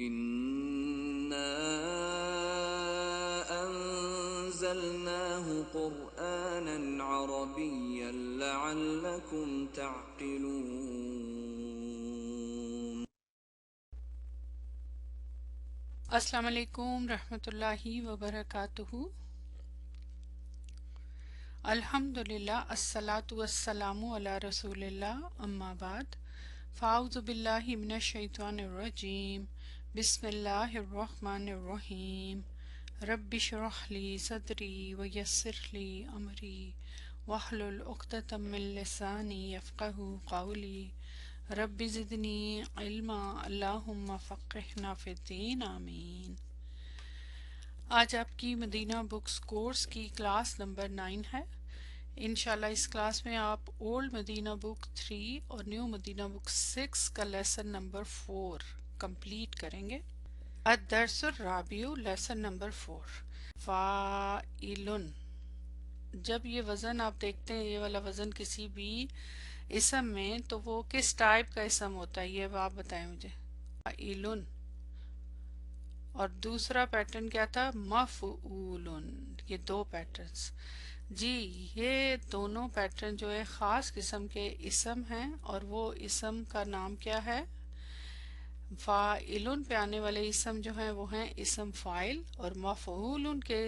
إنا أنزلناه قرآنا عربيا لعلكم تعقلون. السلام علیکم رحمۃ اللہ وبرکاتہ. الحمدللہ الصلاۃ والسلام علی رسول اللہ اما بعد فاعوذ باللہ من الشیطان الرجیم. بسم اللہ الرحمن الرحیم. رب اشرح لی صدری ویسر لی امری واحلل عقدۃ من لسانی یفقہوا قولی. رب زدنی علما اللہم فقہنا فی الدین آمین. آج آپ کی مدینہ بکس کورس کی کلاس نمبر 9 ہے. انشاءاللہ اس کلاس میں آپ اولڈ مدینہ بک 3 اور نیو مدینہ بک 6 کا لیسن نمبر 4 کمپلیٹ کریں گے. الدرس الرابع لیسن نمبر 4 فاعلن. جب یہ وزن آپ دیکھتے ہیں، یہ والا وزن کسی بھی اسم میں، تو وہ کس ٹائپ کا اسم ہوتا ہے یہ آپ بتائیں مجھے. فاعلن. اور دوسرا پیٹرن کیا تھا؟ مفعولن. یہ دو پیٹرنز جی، یہ دونوں پیٹرن جو ہے خاص قسم کے اسم ہیں، اور وہ اسم کا نام کیا ہے؟ فاعلن پہ آنے والے اسم جو ہیں وہ ہیں اسم فاعل، اور مفعولن کے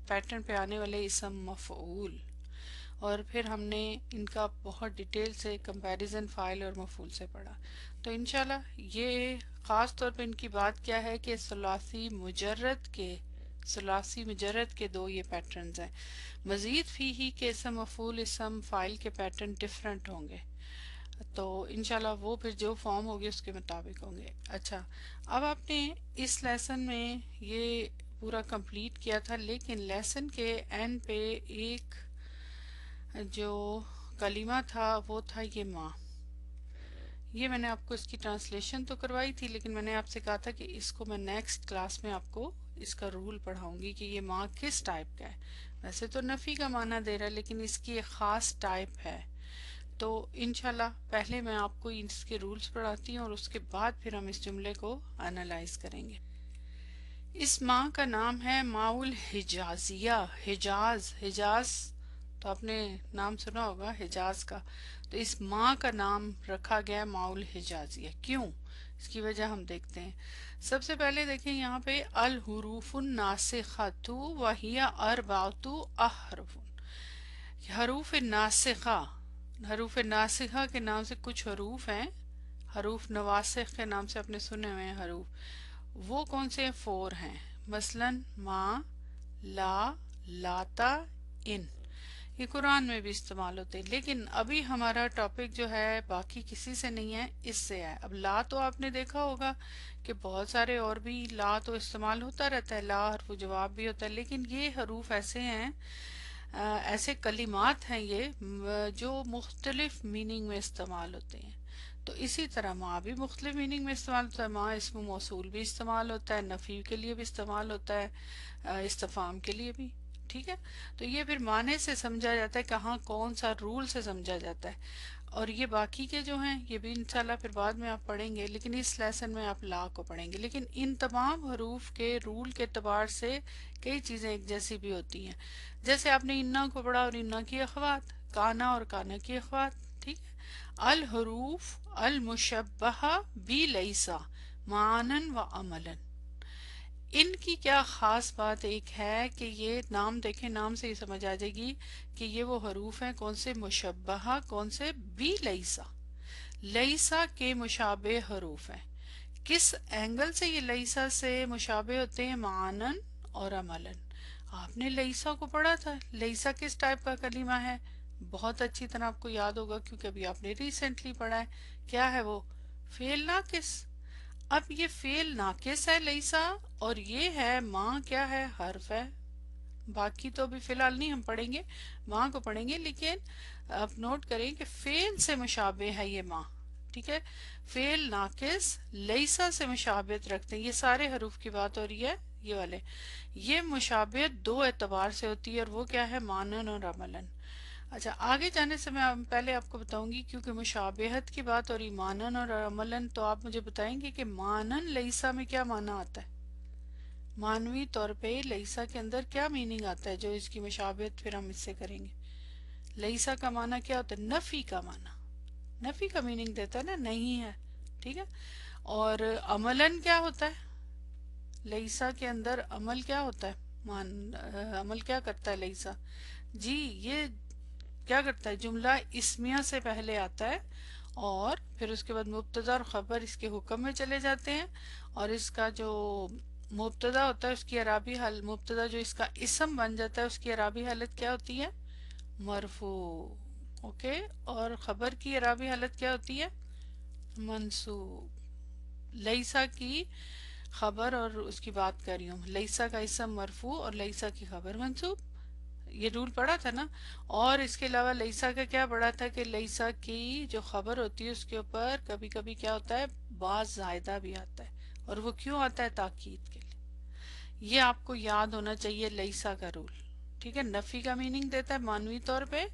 پیٹرن پہ آنے والے اسم مفعول. اور پھر ہم نے ان کا بہت ڈیٹیل سے کمپیریزن فاعل اور مفعول سے پڑھا. تو انشاءاللہ یہ خاص طور پہ ان کی بات کیا ہے کہ ثلاثی مجرد کے دو یہ پیٹرنز ہیں. مزید فی ہی کہ اسم مفعول اسم فاعل کے پیٹرن ڈیفرنٹ ہوں گے، تو انشاءاللہ وہ پھر جو فارم ہوگی اس کے مطابق ہوں گے. اچھا، اب آپ نے اس لیسن میں یہ پورا کمپلیٹ کیا تھا، لیکن لیسن کے اینڈ پہ ایک جو کلمہ تھا وہ تھا یہ ماں. یہ میں نے آپ کو اس کی ٹرانسلیشن تو کروائی تھی، لیکن میں نے آپ سے کہا تھا کہ اس کو میں نیکسٹ کلاس میں آپ کو اس کا رول پڑھاؤں گی کہ یہ ماں کس ٹائپ کا ہے. ویسے تو نفی کا معنی دے رہا ہے، لیکن اس کی ایک خاص ٹائپ ہے. تو انشاءاللہ پہلے میں آپ کو اس کے رولز پڑھاتی ہوں، اور اس کے بعد پھر ہم اس جملے کو انالائز کریں گے. اس ماں کا نام ہے ماء الحجازیہ. حجاز تو آپ نے نام سنا ہوگا حجاز کا. تو اس ماں کا نام رکھا گیا ماء الحجازیہ. کیوں؟ اس کی وجہ ہم دیکھتے ہیں. سب سے پہلے دیکھیں یہاں پہ الحروف الناسخۃ وہی اربعۃ احرف. حروف ناسخہ کے نام سے کچھ حروف ہیں. حروف نواسخ کے نام سے آپ نے سنے ہوئے ہیں حروف. وہ کون سے 4 ہیں؟ مثلا ما، لا، لاتا، ان. یہ قرآن میں بھی استعمال ہوتے ہیں، لیکن ابھی ہمارا ٹاپک جو ہے باقی کسی سے نہیں ہے، اس سے ہے. اب لا تو آپ نے دیکھا ہوگا کہ بہت سارے اور بھی لا تو استعمال ہوتا رہتا ہے، لا حرف جواب بھی ہوتا ہے، لیکن یہ حروف ایسے ہیں، ایسے کلمات ہیں یہ جو مختلف میننگ میں استعمال ہوتے ہیں. تو اسی طرح ماں بھی مختلف میننگ میں استعمال ہوتا ہے. ماں اسم موصول بھی استعمال ہوتا ہے، نفی کے لیے بھی استعمال ہوتا ہے، استفہام کے لیے بھی. ٹھیک ہے، تو یہ پھر معنی سے سمجھا جاتا ہے، کہاں کون سا رول سے سمجھا جاتا ہے. اور یہ باقی کے جو ہیں یہ بھی انشاءاللہ پھر بعد میں آپ پڑھیں گے، لیکن اس لیسن میں آپ لا کو پڑھیں گے. لیکن ان تمام حروف کے رول کے اعتبار سے کئی چیزیں ایک جیسی بھی ہوتی ہیں. جیسے آپ نے انا کو پڑھا اور انا کی اخوات، کانا اور کانا کی اخوات. ٹھیک ہے. الحروف المشبہہ بی لیسا معنن و عملاً. ان کی کیا خاص بات ایک ہے کہ یہ نام دیکھیں، نام سے ہی سمجھ آ جائے گی کہ یہ وہ حروف ہیں کون سے مشبہہ، کون سے بی لیسا. لیسا کے مشابہ حروف ہیں. کس اینگل سے یہ لیسا سے مشابہ ہوتے ہیں؟ معنن اور عملاً. آپ نے لیسا کو پڑھا تھا. لیسا کس ٹائپ کا کلمہ ہے؟ بہت اچھی طرح آپ کو یاد ہوگا کیونکہ ابھی آپ نے ریسنٹلی پڑھا ہے. کیا ہے وہ؟ فعل ناقص. اب یہ فعل ناقص ہے لیسا، اور یہ ہے ماں کیا ہے؟ حرف ہے. باقی تو ابھی فی الحال نہیں ہم پڑھیں گے، ماں کو پڑھیں گے، لیکن آپ نوٹ کریں کہ فعل سے مشابہ ہے یہ ماں. ٹھیک ہے، فعل ناقص لیسا سے مشابہت رکھتے ہیں. یہ سارے حروف کی بات ہو رہی ہے، یہ والے. یہ مشابہت دو اعتبار سے ہوتی ہے، اور وہ کیا ہے؟ معنن اور عملاً. اچھا، آگے جانے سے میں پہلے آپ کو بتاؤں گی، کیونکہ مشابہت کی بات اور مانن اور عملن، تو آپ مجھے بتائیں گے کہ مانن لیسا میں کیا معنی آتا ہے؟ مانوی طور پہ لیسا کے اندر کیا میننگ آتا ہے جو اس کی مشابہت پھر ہم اس سے کریں گے؟ لیسا کا معنی کیا ہوتا ہے؟ نفی کا معنی، نفی کا میننگ دیتا ہے نا، نہیں ہے، ٹھیک ہے؟ اور عملن کیا ہوتا ہے؟ لیسا کے اندر عمل کیا ہوتا ہے؟ عمل کیا کرتا ہے لیسا؟ جی، یہ کیا کرتا ہے؟ جملہ اسمیہ سے پہلے آتا ہے اور پھر اس کے بعد مبتدا اور خبر اس کے حکم میں چلے جاتے ہیں، اور اس کا جو مبتدا ہوتا ہے اس کی اعرابی حال، مبتدا جو اس کا اسم بن جاتا ہے اس کی اعرابی حالت کیا ہوتی ہے؟ مرفوع، اوکے، اور خبر کی اعرابی حالت کیا ہوتی ہے؟ منصوب۔ لیسا کی خبر اور اس کی بات کر رہی ہوں، لیسا کا اسم مرفوع اور لیسا کی خبر منصوب، یہ رول پڑا تھا نا؟ اور اس کے علاوہ لیسا کا کیا پڑا تھا کہ لیسا کی جو خبر ہوتی ہے اس کے اوپر کبھی کبھی کیا ہوتا ہے؟ بعض زائدہ بھی آتا ہے، اور وہ کیوں آتا ہے؟ تاکید کے لیے۔ یہ آپ کو یاد ہونا چاہیے لیسا کا رول، ٹھیک ہے؟ نفی کا میننگ دیتا ہے معنوی طور پہ،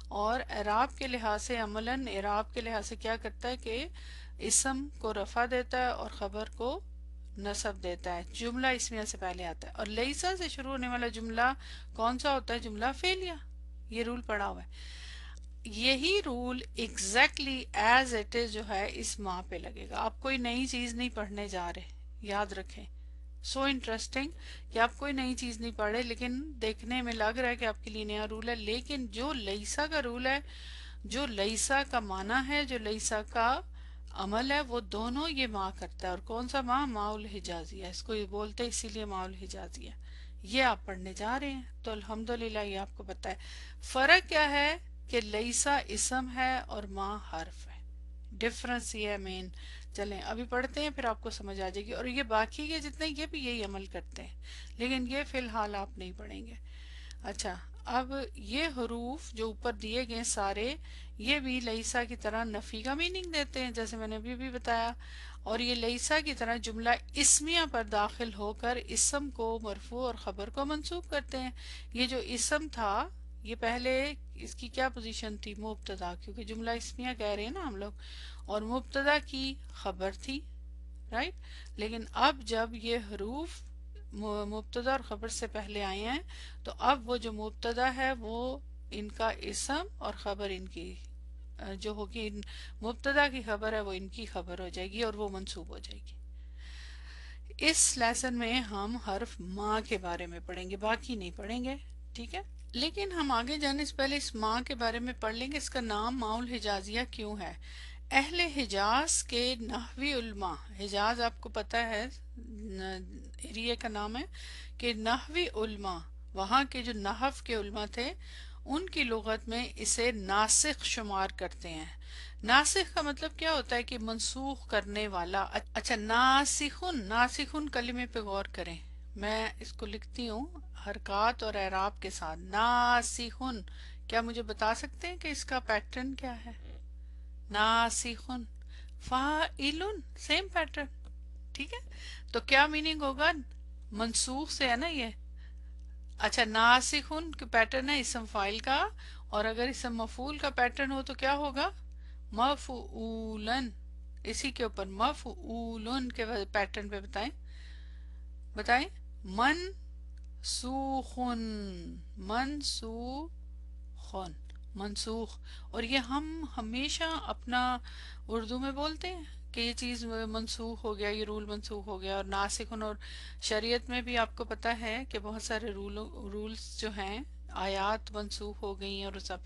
اور اعراب کے لحاظ سے عملاً اعراب کے لحاظ سے کیا کرتا ہے کہ اسم کو رفع دیتا ہے اور خبر کو نصب دیتا ہے، جملہ اسمیہ سے پہلے آتا ہے۔ اور لیسا سے شروع ہونے والا جملہ کون سا ہوتا ہے؟ جملہ فعلیہ، یہ رول پڑا ہوا ہے۔ یہی role exactly as it is جو ہے اس ماہ پہ لگے گا، آپ کوئی نئی چیز نہیں پڑھنے جا رہے، یاد رکھیں۔ سو انٹرسٹنگ کہ آپ کوئی نئی چیز نہیں پڑھ رہے، لیکن دیکھنے میں لگ رہا ہے کہ آپ کے لیے نیا رول ہے، لیکن جو لیسا کا رول ہے، جو لیسا کا معنی ہے، جو لیسا کا عمل ہے، وہ دونوں یہ ماں کرتا ہے۔ اور کون سا ماں؟ ماء الحجازیہ، اس کو یہ بولتے ہیں اسی لیے ماء الحجازیہ، یہ آپ پڑھنے جا رہے ہیں تو الحمدللہ یہ آپ کو پتا ہے۔ فرق کیا ہے کہ لیسا اسم ہے اور ماں حرف ہے، ڈفرنس یہ ہے مین۔ چلیں ابھی پڑھتے ہیں پھر آپ کو سمجھ آ جائے گی، اور یہ باقی کے جتنے یہ بھی یہی عمل کرتے ہیں، لیکن یہ فی الحال آپ نہیں پڑھیں گے۔ اچھا، اب یہ حروف جو اوپر دیے گئے سارے، یہ بھی لیسا کی طرح نفی کا میننگ دیتے ہیں جیسے میں نے ابھی بھی بتایا، اور یہ لیسا کی طرح جملہ اسمیہ پر داخل ہو کر اسم کو مرفوع اور خبر کو منصوب کرتے ہیں۔ یہ جو اسم تھا یہ پہلے اس کی کیا پوزیشن تھی؟ مبتدا، کیونکہ جملہ اسمیہ کہہ رہے ہیں نا ہم لوگ، اور مبتدا کی خبر تھی، رائٹ؟ لیکن اب جب یہ حروف مبتدا اور خبر سے پہلے آئے ہیں تو اب وہ جو مبتدا ہے وہ ان کا اسم، اور خبر ان کی جو ہوگی، مبتدا کی خبر ہے وہ ان کی خبر ہو جائے گی اور وہ منصوب ہو جائے گی۔ اس لیسن میں ہم حرف ماں کے بارے میں پڑھیں گے، باقی نہیں پڑھیں گے، ٹھیک ہے؟ لیکن ہم آگے جانے سے پہلے اس ماں کے بارے میں پڑھ لیں گے، اس کا نام ماء الحجازیہ کیوں ہے؟ اہل حجاز کے نحوی علماء، حجاز آپ کو پتہ ہے ایریے کا نام ہے، کہ نحوی علماء، وہاں کے جو نحو کے علماء تھے، ان کی لغت میں اسے ناسخ شمار کرتے ہیں۔ ناسخ کا مطلب کیا ہوتا ہے؟ کہ منسوخ کرنے والا۔ اچھا، ناسخن، ناسخن کلمے پہ غور کریں، میں اس کو لکھتی ہوں حرکات اور اعراب کے ساتھ، ناسخن۔ کیا مجھے بتا سکتے ہیں کہ اس کا پیٹرن کیا ہے؟ ناسخن، فاعلن، سیم پیٹرن، ٹھیک ہے؟ تو کیا میننگ ہوگا؟ منسوخ سے ہے نا یہ۔ اچھا، ناسخن کا پیٹرن ہے اسم فاعل کا، اور اگر اسم مفعول کا پیٹرن ہو تو کیا ہوگا؟ مفعولن، اسی کے اوپر مفعولن کے پیٹرن پہ بتائیں، بتائیں۔ منسوخن، منسوخن، منسوخ۔ اور یہ ہم ہمیشہ اپنا اردو میں بولتے ہیں کہ یہ چیز منسوخ ہو گیا، یہ رول منسوخ ہو گیا، اور ناسخن، اور شریعت میں بھی آپ کو پتہ ہے کہ بہت سارے رولز جو ہیں، آیات منسوخ ہو گئی ہیں اور سب۔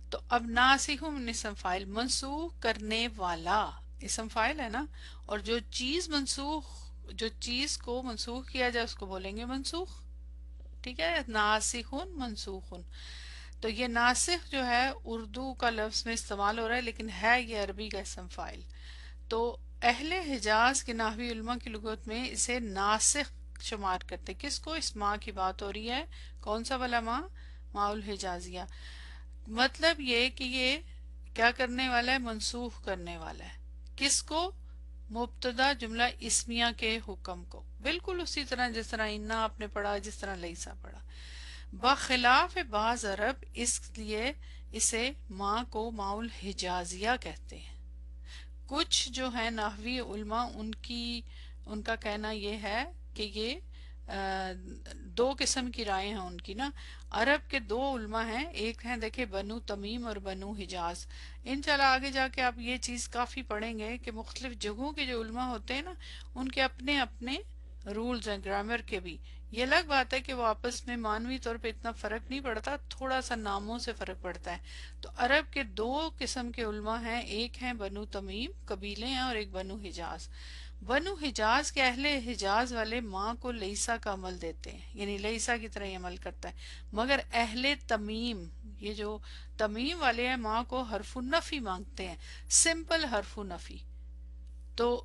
تو اب ناسخ من اسم فاعل، منسوخ کرنے والا، اسم فاعل ہے نا، اور جو چیز منسوخ، جو چیز کو منسوخ کیا جائے اس کو بولیں گے منسوخ، ٹھیک ہے؟ ناسخن، منسوخن۔ تو یہ ناسخ جو ہے اردو کا لفظ میں استعمال ہو رہا ہے، لیکن ہے یہ عربی کا اسم فاعل۔ تو اہل حجاز کے نحوی علماء کی لغت میں اسے ناسخ شمار کرتے۔ کس کو؟ اس ماں کی بات ہو رہی ہے، کون سا والا ماں؟ ماء الحجازیہ۔ مطلب یہ کہ یہ کیا کرنے والا ہے؟ منسوخ کرنے والا ہے، کس کو؟ مبتدا جملہ اسمیہ کے حکم کو، بالکل اسی طرح جس طرح انا آپ نے پڑھا، جس طرح لیسا پڑھا۔ بخلاف بعض عرب، اس لیے اسے ماں کو ماؤل حجازیہ کہتے ہیں۔ کچھ جو ہے نحوی علماء ان کا کہنا یہ ہے کہ یہ دو قسم کی رائے ہیں ان کی نا۔ عرب کے دو علماء ہیں، ایک ہیں دیکھیں بنو تمیم اور بنو حجاز۔ انشاءاللہ آگے جا کے آپ یہ چیز کافی پڑھیں گے کہ مختلف جگہوں کے جو علماء ہوتے ہیں نا، ان کے اپنے اپنے رولز ہیں گرامر کے بھی۔ یہ الگ بات ہے کہ وہ آپس میں معنوی طور پہ اتنا فرق نہیں پڑتا، تھوڑا سا ناموں سے فرق پڑتا ہے۔ تو عرب کے دو قسم کے علماء ہیں، ایک ہیں بنو تمیم قبیلے ہیں اور ایک بنو حجاز۔ بنو حجاز کے اہل حجاز والے ماں کو لیسا کا عمل دیتے ہیں، یعنی لیسا کی طرح یہ عمل کرتا ہے، مگر اہل تمیم، یہ جو تمیم والے ہیں، ماں کو حرف النفی مانگتے ہیں، سمپل حرف النفی۔ تو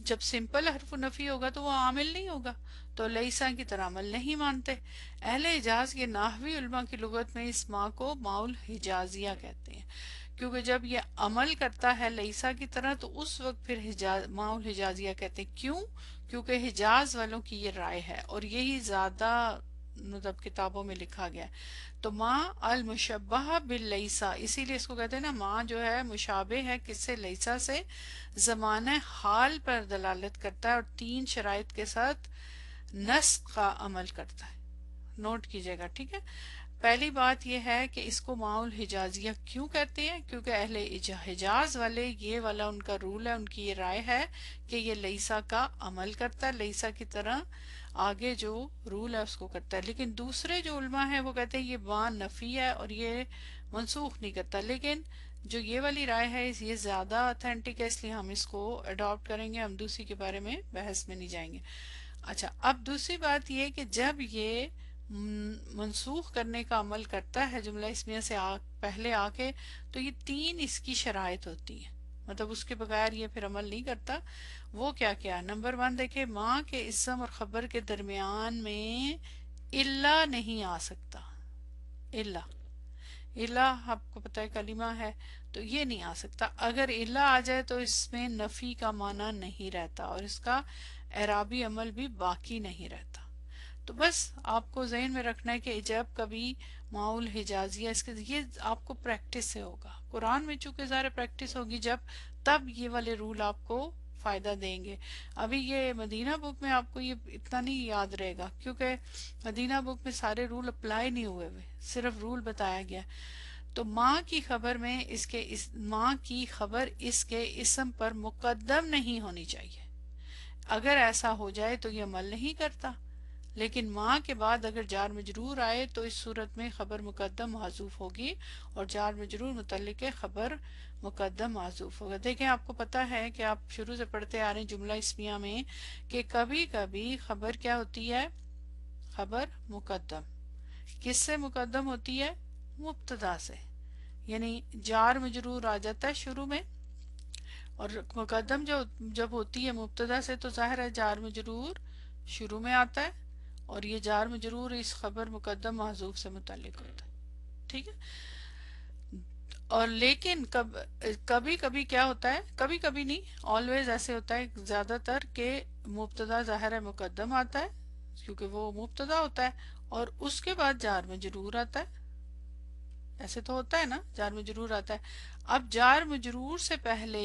جب سمپل حرف نفی ہوگا تو وہ عامل نہیں ہوگا، تو لیسا کی طرح عمل نہیں مانتے۔ اہل حجاز کے نحوی علماء کی لغت میں اس ماں کو ماؤل حجازیہ کہتے ہیں، کیونکہ جب یہ عمل کرتا ہے لیسا کی طرح تو اس وقت پھر ماؤل حجازیہ کہتے ہیں۔ کیوں؟ کیونکہ حجاز والوں کی یہ رائے ہے اور یہی زیادہ مطلب کتابوں میں لکھا گیا ہے۔ تو ماں المشبہ باللیسا، اسی لیے اس کو کہتے ہیں نا ماں جو ہے مشابہ ہے کس سے؟ لیسا سے۔ زمانہ حال پر دلالت کرتا ہے اور تین شرائط کے ساتھ نسخ کا عمل کرتا ہے۔ نوٹ کیجئے گا، ٹھیک ہے۔ پہلی بات یہ ہے کہ اس کو ماؤل حجازیہ کیوں کہتے ہیں؟ کیونکہ اہل حجاز والے یہ والا ان کا رول ہے، ان کی یہ رائے ہے کہ یہ لیسا کا عمل کرتا ہے، لیسا کی طرح آگے جو رول ہے اس کو کرتا ہے۔ لیکن دوسرے جو علماء ہیں وہ کہتے ہیں یہ ماں نفی ہے اور یہ منسوخ نہیں کرتا۔ لیکن جو یہ والی رائے ہے یہ زیادہ اتھینٹک ہے، اس لیے ہم اس کو اڈاپٹ کریں گے، ہم دوسری کے بارے میں بحث میں نہیں جائیں گے۔ اچھا، اب دوسری بات یہ کہ جب یہ منسوخ کرنے کا عمل کرتا ہے جملہ اسمیہ سے پہلے آ کے، تو یہ تین اس کی شرائط ہوتی ہیں، مطلب اس کے بغیر یہ پھر عمل نہیں کرتا۔ وہ کیا کیا؟ نمبر 1 دیکھیں، ماں کے اسم اور خبر کے درمیان میں الا نہیں آ سکتا۔ الا، الا آپ کو پتہ ہے کلمہ ہے، تو یہ نہیں آ سکتا۔ اگر الا آ جائے تو اس میں نفی کا معنی نہیں رہتا اور اس کا اعرابی عمل بھی باقی نہیں رہتا۔ تو بس آپ کو ذہن میں رکھنا ہے کہ جب کبھی ماؤل حجازیہ، اس کے یہ آپ کو پریکٹس سے ہوگا، قرآن میں چونکہ ظاہر پریکٹس ہوگی جب، تب یہ والے رول آپ کو فائدہ دیں گے۔ ابھی یہ مدینہ بک میں آپ کو یہ اتنا نہیں یاد رہے گا، کیونکہ مدینہ بک میں سارے رول اپلائی نہیں ہوئے ہوئے، صرف رول بتایا گیا۔ تو ماں کی خبر میں ماں کی خبر اس کے اسم پر مقدم نہیں ہونی چاہیے۔ اگر ایسا ہو جائے تو یہ عمل نہیں کرتا، لیکن ماں کے بعد اگر جار مجرور آئے تو اس صورت میں خبر مقدم محذوف ہوگی اور جار مجرور متعلق خبر مقدم محذوف ہوگا۔ دیکھیں آپ کو پتا ہے کہ آپ شروع سے پڑھتے آ رہے ہیں جملہ اسمیہ میں کہ کبھی کبھی خبر کیا ہوتی ہے؟ خبر مقدم کس سے مقدم ہوتی ہے؟ مبتدا سے، یعنی جار مجرور آ جاتا ہے شروع میں، اور مقدم جب ہوتی ہے مبتدا سے تو ظاہر ہے جار مجرور شروع میں آتا ہے، اور یہ جار مجرور اس خبر مقدم محذوف سے متعلق ہوتا ہے، ٹھیک ہے۔ اور لیکن کبھی کبھی کیا ہوتا ہے، کبھی کبھی نہیں، آلویز ایسے ہوتا ہے زیادہ تر کہ مبتدا ظاہر ہے مقدم آتا ہے کیونکہ وہ مبتدا ہوتا ہے، اور اس کے بعد جار مجرور آتا ہے۔ ایسے تو ہوتا ہے نا، جار مجرور آتا ہے۔ اب جار مجرور سے پہلے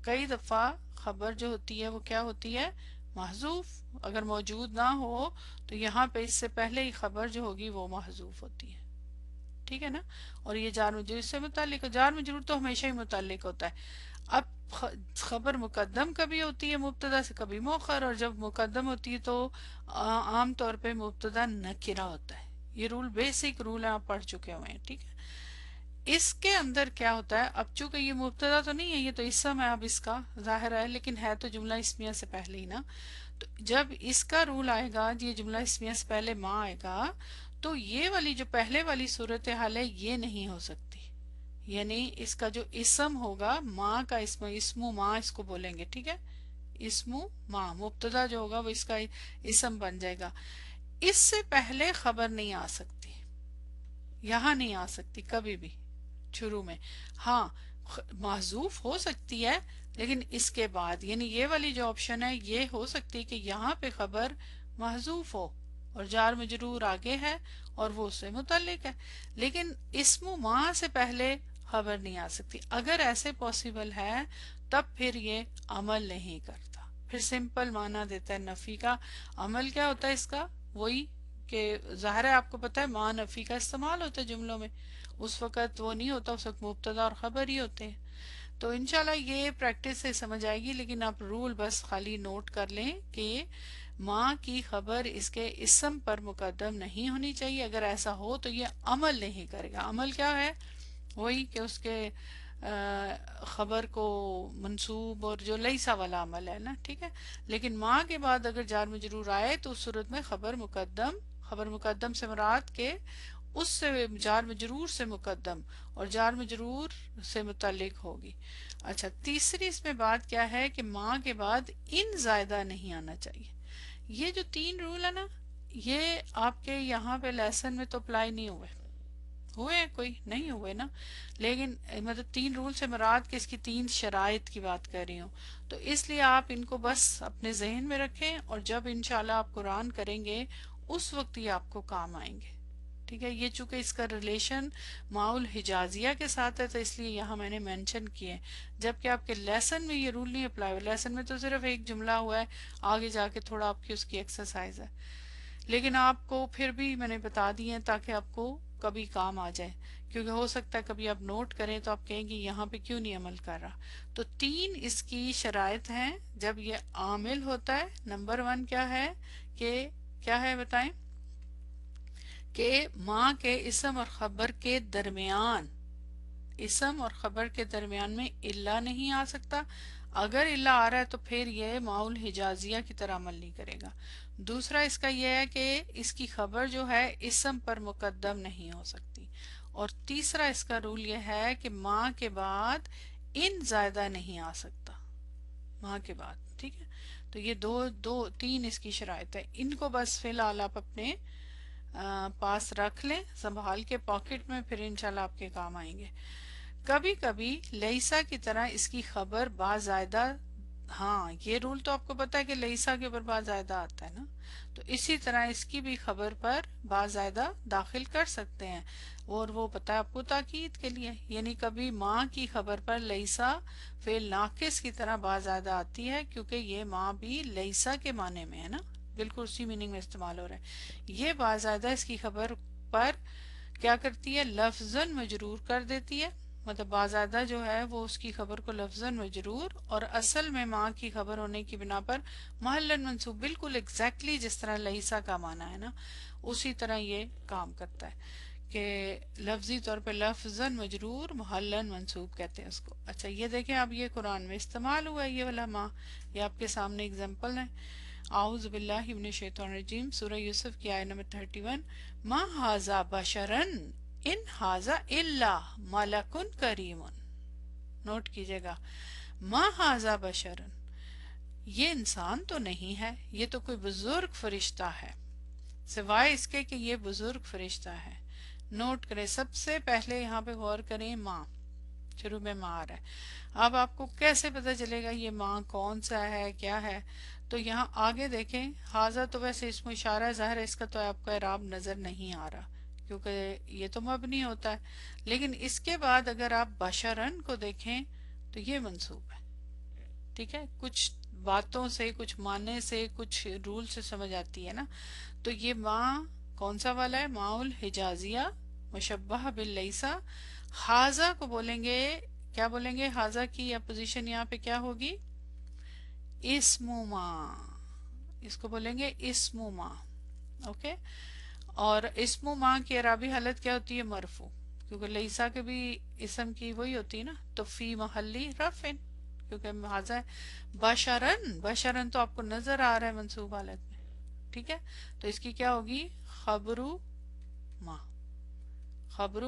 کئی دفعہ خبر جو ہوتی ہے وہ کیا ہوتی ہے؟ محذوف، اگر موجود نہ ہو تو یہاں پہ اس سے پہلے ہی خبر جو ہوگی وہ محذوف ہوتی ہے، ٹھیک ہے نا۔ اور یہ جار مجرور سے متعلق، جار مجرور تو ہمیشہ ہی متعلق ہوتا ہے۔ اب خبر مقدم کبھی ہوتی ہے مبتدا سے، کبھی مؤخر، اور جب مقدم ہوتی ہے تو عام طور پہ مبتدا نکرہ ہوتا ہے۔ یہ رول بیسک رول ہے، آپ پڑھ چکے ہوئے ہیں، ٹھیک ہے۔ اس کے اندر کیا ہوتا ہے، اب چونکہ یہ مبتدا تو نہیں ہے، یہ تو اسم ہے اب اس کا ظاہر ہے، لیکن ہے تو جملہ اسمیہ سے پہلے ہی نا۔ تو جب اس کا رول آئے گا، یہ جملہ اسمیہ سے پہلے ماں آئے گا، تو یہ والی جو پہلے والی صورتحال ہے یہ نہیں ہو سکتی، یعنی اس کا جو اسم ہوگا، ماں کا اسم ماں اس کو بولیں گے، ٹھیک ہے۔ اسم ماں، مبتدا جو ہوگا وہ اس کا اسم بن جائے گا۔ اس سے پہلے خبر نہیں آ سکتی، یہاں نہیں آ سکتی کبھی بھی شروع میں۔ ہاں محذوف ہو سکتی ہے لیکن اس کے بعد، یعنی یہ والی جو آپشن ہے یہ ہو سکتی ہے کہ یہاں پہ خبر محذوف ہو اور جار مجرور آگے ہے اور وہ اس سے متعلق ہے، لیکن اسم ما سے پہلے خبر نہیں آ سکتی۔ اگر ایسے پاسبل ہے تب پھر یہ عمل نہیں کرتا، پھر سمپل معنی دیتا ہے نفی کا۔ عمل کیا ہوتا ہے اس کا؟ وہی کہ ظاہر ہے آپ کو پتا ہے ما نفی کا استعمال ہوتا ہے جملوں میں، اس وقت وہ نہیں ہوتا، اس وقت مبتدا اور خبر ہی ہوتے ہیں۔ تو انشاءاللہ یہ پریکٹس سے سمجھ آئے گی، لیکن آپ رول بس خالی نوٹ کر لیں کہ ماں کی خبر اس کے اسم پر مقدم نہیں ہونی چاہیے، اگر ایسا ہو تو یہ عمل نہیں کرے گا۔ عمل کیا ہے؟ وہی کہ اس کے خبر کو منصوب اور جو لیسا والا عمل ہے نا، ٹھیک ہے۔ لیکن ماں کے بعد اگر جار مجرور آئے تو اس صورت میں خبر مقدم سے مراد کے اس سے جار مجرور سے مقدم اور جار مجرور سے متعلق ہوگی۔ اچھا، تیسری اس میں بات کیا ہے کہ ماں کے بعد ان زائدہ نہیں آنا چاہیے۔ یہ جو 3 رول ہے نا، یہ آپ کے یہاں پہ لیسن میں تو اپلائی نہیں ہوئے ہیں، کوئی نہیں ہوئے نا، لیکن مطلب 3 رول سے مراد کہ اس کی 3 شرائط کی بات کر رہی ہوں، تو اس لیے آپ ان کو بس اپنے ذہن میں رکھیں، اور جب انشاءاللہ آپ قرآن کریں گے اس وقت یہ آپ کو کام آئیں گے، ٹھیک ہے۔ یہ چونکہ اس کا ریلیشن ماؤل حجازیہ کے ساتھ ہے تو اس لیے یہاں میں نے مینشن کیے، جبکہ آپ کے لیسن میں یہ رول نہیں اپلائی ہوا۔ لیسن میں تو صرف ایک جملہ ہوا ہے، آگے جا کے تھوڑا آپ کی اس کی ایکسرسائز ہے، لیکن آپ کو پھر بھی میں نے بتا دی ہیں تاکہ آپ کو کبھی کام آ جائے، کیونکہ ہو سکتا ہے کبھی آپ نوٹ کریں تو آپ کہیں گے یہاں پہ کیوں نہیں عمل کر رہا۔ تو 3 اس کی شرائط ہیں جب یہ عامل ہوتا ہے۔ نمبر 1 کیا ہے کہ کیا ہے بتائیں؟ کہ ماں کے اسم اور خبر کے درمیان میں الا نہیں آ سکتا، اگر الا آ رہا ہے تو پھر یہ ماؤل حجازیہ کی طرح عمل نہیں کرے گا۔ دوسرا اس کا یہ ہے کہ اس کی خبر جو ہے اسم پر مقدم نہیں ہو سکتی، اور تیسرا اس کا رول یہ ہے کہ ماں کے بعد ان زائدہ نہیں آ سکتا ماں کے بعد، ٹھیک ہے۔ تو یہ 3 اس کی شرائط ہے، ان کو بس فی الحال آپ اپنے پاس رکھ لیں سنبھال کے پاکٹ میں، پھر انشاءاللہ آپ کے کام آئیں گے۔ کبھی کبھی لیسا کی طرح اس کی خبر با زائدہ، ہاں یہ رول تو آپ کو پتا ہے کہ لیسا کے اوپر با زائدہ آتا ہے نا، تو اسی طرح اس کی بھی خبر پر با زائدہ داخل کر سکتے ہیں، اور وہ پتا ہے آپ کو تاکید کے لیے، یعنی کبھی ماں کی خبر پر لیسا فعل ناقص کی طرح با زائدہ آتی ہے، کیونکہ یہ ماں بھی لیسا کے معنی میں ہے نا، بالکل اسی میننگ میں استعمال ہو رہا ہے۔ یہ با زائدہ اس کی خبر پر کیا کرتی ہے؟ لفظاً مجرور کر دیتی ہے، مطلب بازائدہ جو ہے وہ اس کی خبر کو لفظاً مجرور اور اصل میں ماں کی خبر ہونے کی بنا پر محلاً منصوب، بالکل ایگزیکٹلی جس طرح لیسا کا معنی ہے نا، اسی طرح یہ کام کرتا ہے کہ لفظی طور پہ لفظاً مجرور محلاً منصوب کہتے ہیں اس کو۔ اچھا یہ دیکھیں اب یہ قرآن میں استعمال ہوا ہے یہ والا ماں، یہ آپ کے سامنے اگزامپل ہے۔ اعوذ باللہ من الشیطان الرجیم، سورہ یوسف کی آیت نمبر 31، ما ھذا بشرن ان ھذا الا ملک کریم۔ نوٹ کیجئے گا، ما ھذا بشرن، یہ انسان تو نہیں ہے، یہ تو کوئی بزرگ فرشتہ ہے، سوائے اس کے کہ یہ بزرگ فرشتہ ہے۔ نوٹ کریں، سب سے پہلے یہاں پہ غور کریں، ماں، شروع میں ماں آ رہا ہے۔ اب آپ کو کیسے پتہ چلے گا یہ ماں کون سا ہے، کیا ہے؟ تو یہاں آگے دیکھیں، حاضہ تو ویسے اسم اشارہ ہے، ظاہر ہے اس کا تو آپ کو اعراب نظر نہیں آ رہا کیونکہ یہ تو مبنی ہوتا ہے، لیکن اس کے بعد اگر آپ بشرن کو دیکھیں تو یہ منصوب ہے، ٹھیک ہے۔ کچھ باتوں سے، کچھ معنی سے، کچھ رول سے سمجھ آتی ہے نا، تو یہ ماں کون سا والا ہے؟ ماؤل حجازیہ مشبہ باللیسا۔ حاضہ کو بولیں گے، کیا بولیں گے؟ حاضہ کی اپوزیشن یہاں پہ کیا ہوگی؟ اسم ماں، اس کو بولیں گے اسم ماں، اوکے۔ اور اسم ماں کی اعرابی حالت کیا ہوتی ہے؟ مرفوع، کیونکہ لیسا کے بھی اسم کی وہی ہوتی ہے نا، تو فی محلی رفع، کیونکہ حاضہ ہے۔ بشرن تو آپ کو نظر آ رہا ہے منصوب حالت میں، ٹھیک ہے، تو اس کی کیا ہوگی؟ خبرو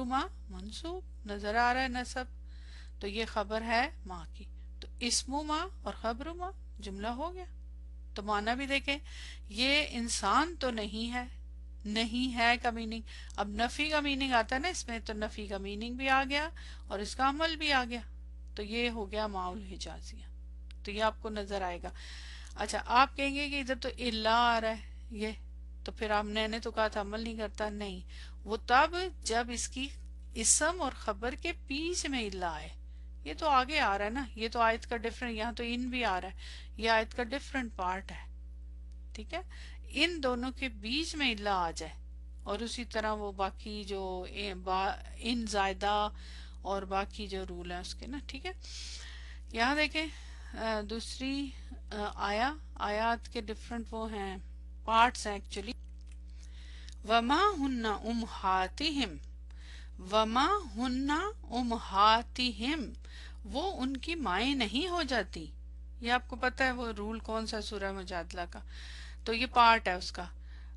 ماں منصوب، نظر آ رہا ہے نصب، تو یہ خبر ہے ماں کی، تو اسم ماں اور خبر ماں جملہ ہو گیا۔ تو معنی بھی دیکھیں، یہ انسان تو نہیں ہے کا میننگ، اب نفی کا میننگ آتا ہے نا اس میں، تو نفی کا میننگ بھی آ گیا اور اس کا عمل بھی آ گیا، تو یہ ہو گیا ماؤل حجازیہ، تو یہ آپ کو نظر آئے گا۔ اچھا آپ کہیں گے کہ ادھر تو الا آ رہا ہے یہ، تو تو پھر آپ نے تو کہا تھا عمل نہیں کرتا، نہیں، وہ تب جب اس کی اسم اور خبر کے بیچ میں الا آئے. یہ تو آگے آ رہا ہے نا، یہ تو آیت کا ڈفرنٹ، یہاں تو ان بھی آ رہا ہے، یہ آیت کا ڈفرنٹ پارٹ ہے. ٹھیک ہے، ان دونوں کے بیچ میں الا آ جائے. اور اسی طرح وہ باقی جو ان زائدہ اور باقی جو رول ہیں اس کے نا. ٹھیک ہے، یہاں دیکھیں دوسری آیات کے ڈفرنٹ وہ ہیں پارٹس ہیں ایکچولی. وما ہن امہاتہم، وما ہن امہاتہم، وہ ان کی مائیں نہیں ہو جاتی. یہ آپ کو پتہ ہے وہ رول کون سا سورہ مجادلہ کا، تو یہ پارٹ ہے اس کا.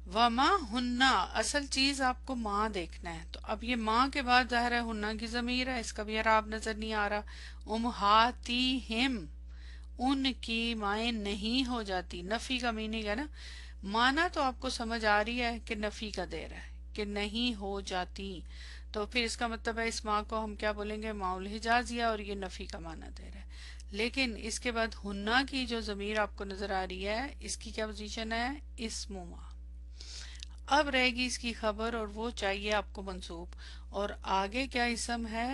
وما ہننا، اصل چیز آپ کو ماں دیکھنا ہے. تو اب یہ ماں کے بعد ظاہر ہے ہننا کی ضمیر ہے، اس کا بھی اعراب نظر نہیں آ رہا. امہاتہم، ان کی مائیں نہیں ہو جاتی. نفی کا میننگ ہے نا، مانا تو آپ کو سمجھ آ رہی ہے کہ نفی کا دے رہا ہے کہ نہیں ہو جاتی. تو پھر اس کا مطلب ہے اس ماں کو ہم کیا بولیں گے، ماؤل حجازیہ، اور یہ نفی کا معنی دے رہا ہے. لیکن اس کے بعد ہننا کی جو ضمیر آپ کو نظر آ رہی ہے، اس کی کیا پوزیشن ہے، اسم ماں. اب رہے گی اس کی خبر، اور وہ چاہیے آپ کو منصوب. اور آگے کیا اسم ہے،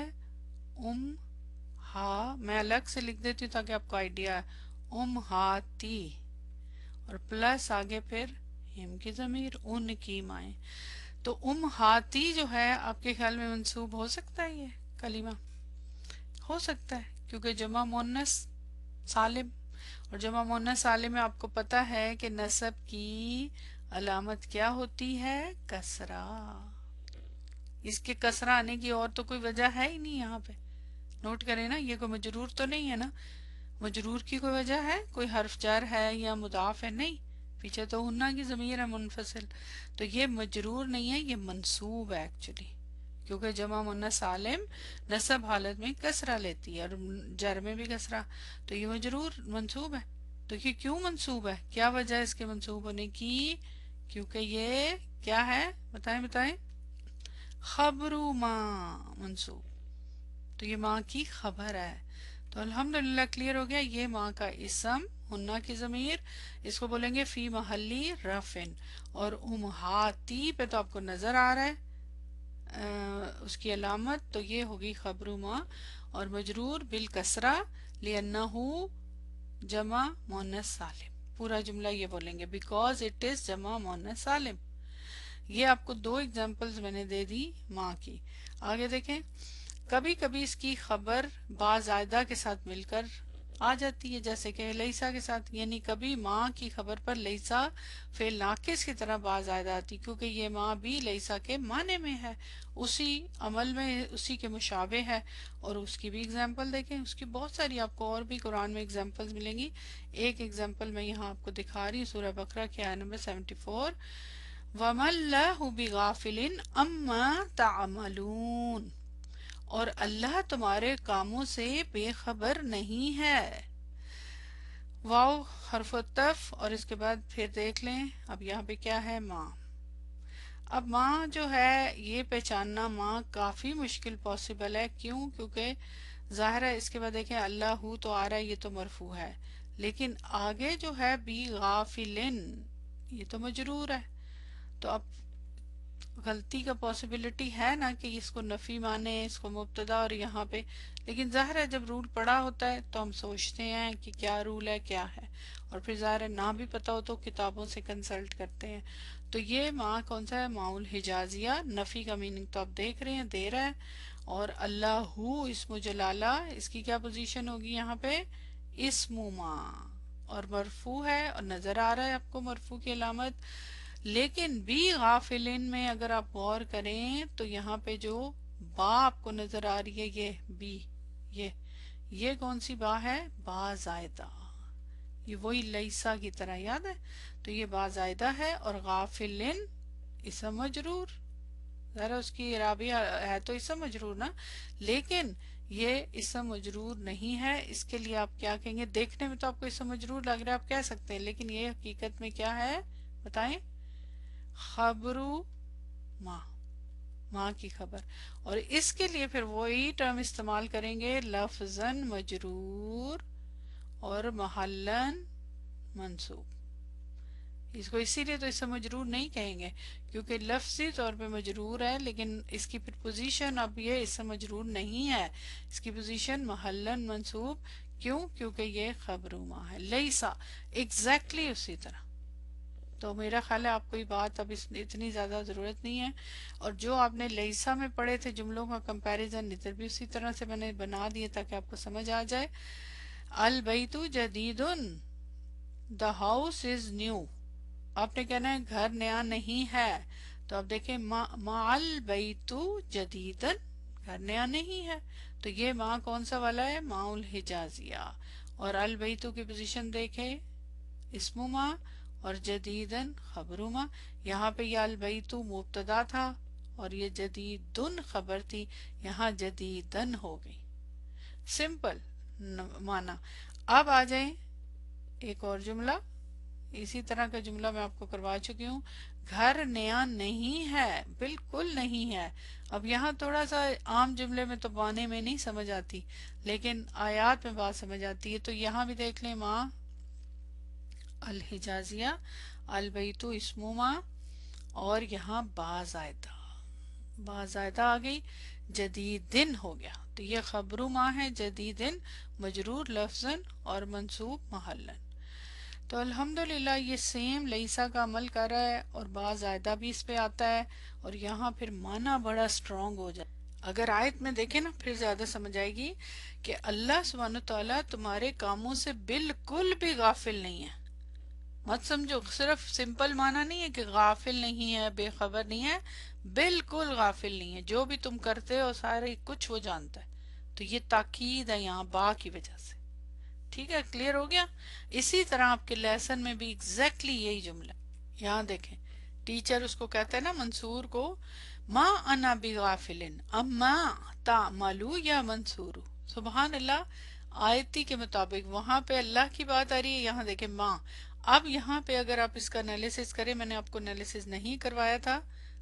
ہا، میں الگ سے لکھ دیتی ہوں تاکہ آپ کو آئیڈیا ہے. ہاتی، اور پلس آگے پھر ہم کی ضمیر، ان کی مائیں. تو ہاتی جو ہے آپ کے خیال میں منصوب ہو سکتا ہے، یہ کلمہ ہو سکتا ہے کیونکہ جمع مؤنث سالم، اور جمع مؤنث سالم میں آپ کو پتا ہے کہ نصب کی علامت کیا ہوتی ہے، کسرہ. اس کے کسرہ آنے کی اور تو کوئی وجہ ہے ہی نہیں. یہاں پہ نوٹ کریں نا، یہ کوئی مجرور تو نہیں ہے نا، مجرور کی کوئی وجہ ہے، کوئی حرف جر ہے یا مضاف ہے، نہیں. پیچھے تو ہننا کی ضمیر ہے منفصل، تو یہ مجرور نہیں ہے، یہ منصوب ہے ایکچولی، کیونکہ جمع مؤنث سالم نصب حالت میں کسرہ لیتی ہے اور جر میں بھی کسرہ، تو یہ مجرور منصوب ہے. تو یہ کیوں منصوب ہے، کیا وجہ ہے اس کے منصوب ہونے کی، کیونکہ یہ کیا ہے، بتائیں، خبر ماں منصوب، تو یہ ماں کی خبر ہے. تو الحمدللہ کلیئر ہو گیا. یہ ماں کا اسم، ہننا کی ضمیر، اس کو بولیں گے فی محلی رفن. اور امہاتی پہ تو آپ کو نظر آ رہا ہے اس کی علامت، تو یہ ہوگی خبر ماں، اور مجرور بالکسرہ لأنہ جمع مؤنث سالم. پورا جملہ یہ بولیں گے بیکاز اٹ از جمع مؤنث سالم. یہ آپ کو 2 ایگزامپلز میں نے دے دی ماں کی. آگے دیکھیں، کبھی کبھی اس کی خبر با زائدہ کے ساتھ مل کر آ جاتی ہے، جیسے کہ لیسا کے ساتھ. یعنی کبھی ماں کی خبر پر لیسا فعل ناقص کی طرح با زائدہ آتی، کیونکہ یہ ماں بھی لیسا کے معنی میں ہے، اسی عمل میں اسی کے مشابہ ہے. اور اس کی بھی ایگزامپل دیکھیں، اس کی بہت ساری آپ کو اور بھی قرآن میں ایگزامپلز ملیں گی. ایک ایگزامپل میں یہاں آپ کو دکھا رہی ہوں، سورہ بقرہ کی آیت نمبر 74. وَمَا اللَّهُ بِغَافِلٍ عَمَّا تَعْمَلُونَ، اور اللہ تمہارے کاموں سے بے خبر نہیں ہے. واو حرف التف، اور اس کے بعد پھر دیکھ لیں اب یہاں پہ کیا ہے، ماں. اب ماں جو ہے یہ پہچاننا ماں کافی مشکل پاسبل ہے. کیوں، کیونکہ ظاہر ہے اس کے بعد دیکھیں اللہ تو آ رہا ہے، یہ تو مرفوع ہے، لیکن آگے جو ہے بی غافلن یہ تو مجرور ہے. تو اب غلطی کا پاسبلٹی ہے نا کہ اس کو نفی مانے، اس کو مبتدا، اور یہاں پہ لیکن ظاہر ہے جب رول پڑا ہوتا ہے تو ہم سوچتے ہیں کہ کیا رول ہے کیا ہے، اور پھر ظاہر ہے نہ بھی پتا ہو تو کتابوں سے کنسلٹ کرتے ہیں. تو یہ ماں کون سا ہے، ماؤل حجازیہ. نفی کا میننگ تو آپ دیکھ رہے ہیں دے رہا ہے. اور اللہ اسم جلالہ، اس کی کیا پوزیشن ہوگی یہاں پہ، اسم ماں، اور مرفوع ہے، اور نظر آ رہا ہے آپ کو مرفوع کی علامت. لیکن بی غافلین میں اگر آپ غور کریں تو یہاں پہ جو با آپ کو نظر آ رہی ہے، یہ بی، یہ کون سی با ہے، با زائدہ. یہ وہی لیسا کی طرح یاد ہے، تو یہ با زائدہ ہے. اور غافلین اسم مجرور، ذرا اس کی اعرابی ہے تو اسم مجرور نا، لیکن یہ اسم مجرور نہیں ہے. اس کے لیے آپ کیا کہیں گے، دیکھنے میں تو آپ کو اسم مجرور لگ رہا ہے، آپ کہہ سکتے ہیں، لیکن یہ حقیقت میں کیا ہے بتائیں، خبرو ماں کی خبر. اور اس کے لیے پھر وہی ٹرم استعمال کریں گے، لفظاً مجرور اور محلاً منصوب. اس کو اسی لیے تو اسم مجرور نہیں کہیں گے کیونکہ لفظی طور پہ مجرور ہے، لیکن اس کی پھر پوزیشن اب یہ اسم مجرور نہیں ہے، اس کی پوزیشن محلن منصوب. کیوں؟ کیونکہ یہ خبر ما ہے. لیسا ایگزیکٹلی اسی طرح. تو میرا خیال ہے آپ کو یہ بات اب اتنی زیادہ ضرورت نہیں ہے، اور جو آپ نے لیسا میں پڑھے تھے جملوں کا کمپیریزن ادھر بھی اسی طرح سے میں نے بنا دیے تاکہ آپ کو سمجھ آ جائے. البیت جدید، دا ہاؤس از نیو. آپ نے کہنا ہے گھر نیا نہیں ہے، تو آپ دیکھیں ما البیت جدیدن، گھر نیا نہیں ہے، تو یہ ماں کون سا والا ہے؟ ماں الحجازیہ. اور البیتو کی پوزیشن دیکھیں اسم ماں اور جدیدن خبر ماں. یہاں پہ یہ البیتو مبتدا تھا اور یہ جدیدن خبر تھی، یہاں جدیدن ہو گئی. سمپل مانا. اب آ جائیں ایک اور جملہ، اسی طرح کا جملہ میں آپ کو کروا چکی ہوں. گھر نیا نہیں ہے، بالکل نہیں ہے. اب یہاں تھوڑا سا عام جملے میں تو بانے میں نہیں سمجھ آتی، لیکن آیات میں بات سمجھ آتی ہے. تو یہاں بھی دیکھ لیں ماں الحجازیہ، البیتو اسم ماں، اور یہاں با زائدہ آ گئی، جدیدن ہو گیا. تو یہ خبر ماں ہے، جدیدن مجرور لفظاً اور منصوب محلن. تو الحمدللہ یہ سیم لیسا کا عمل کر رہا ہے اور با زائدہ بھی اس پہ آتا ہے، اور یہاں پھر معنی بڑا سٹرونگ ہو جائے. اگر آیت میں دیکھیں نا پھر زیادہ سمجھ آئے گی کہ اللہ سبحانہ وتعالیٰ تمہارے کاموں سے بالکل بھی غافل نہیں ہے. مت سمجھو صرف سمپل معنی نہیں ہے کہ غافل نہیں ہے، بے خبر نہیں ہے، بالکل غافل نہیں ہے. جو بھی تم کرتے ہو سارے کچھ وہ جانتا ہے. تو یہ تاکید ہے یہاں با کی وجہ سے. ٹھیک ہے، کلیئر ہو گیا. اسی طرح آپ کے لیسن میں بھی ایگزیکٹلی یہی جملہ. یہاں دیکھیں ٹیچر اس کو کہتا ہے نا منصور کو، ما انا بغافلن اما تعملو یا منصور. سبحان اللہ، آیتی کے مطابق وہاں پہ اللہ کی بات آ رہی ہے، یہاں دیکھیں ماں. اب یہاں پہ اگر آپ اس کا انالیسس کریں، میں نے آپ کو انالیسس نہیں کروایا تھا،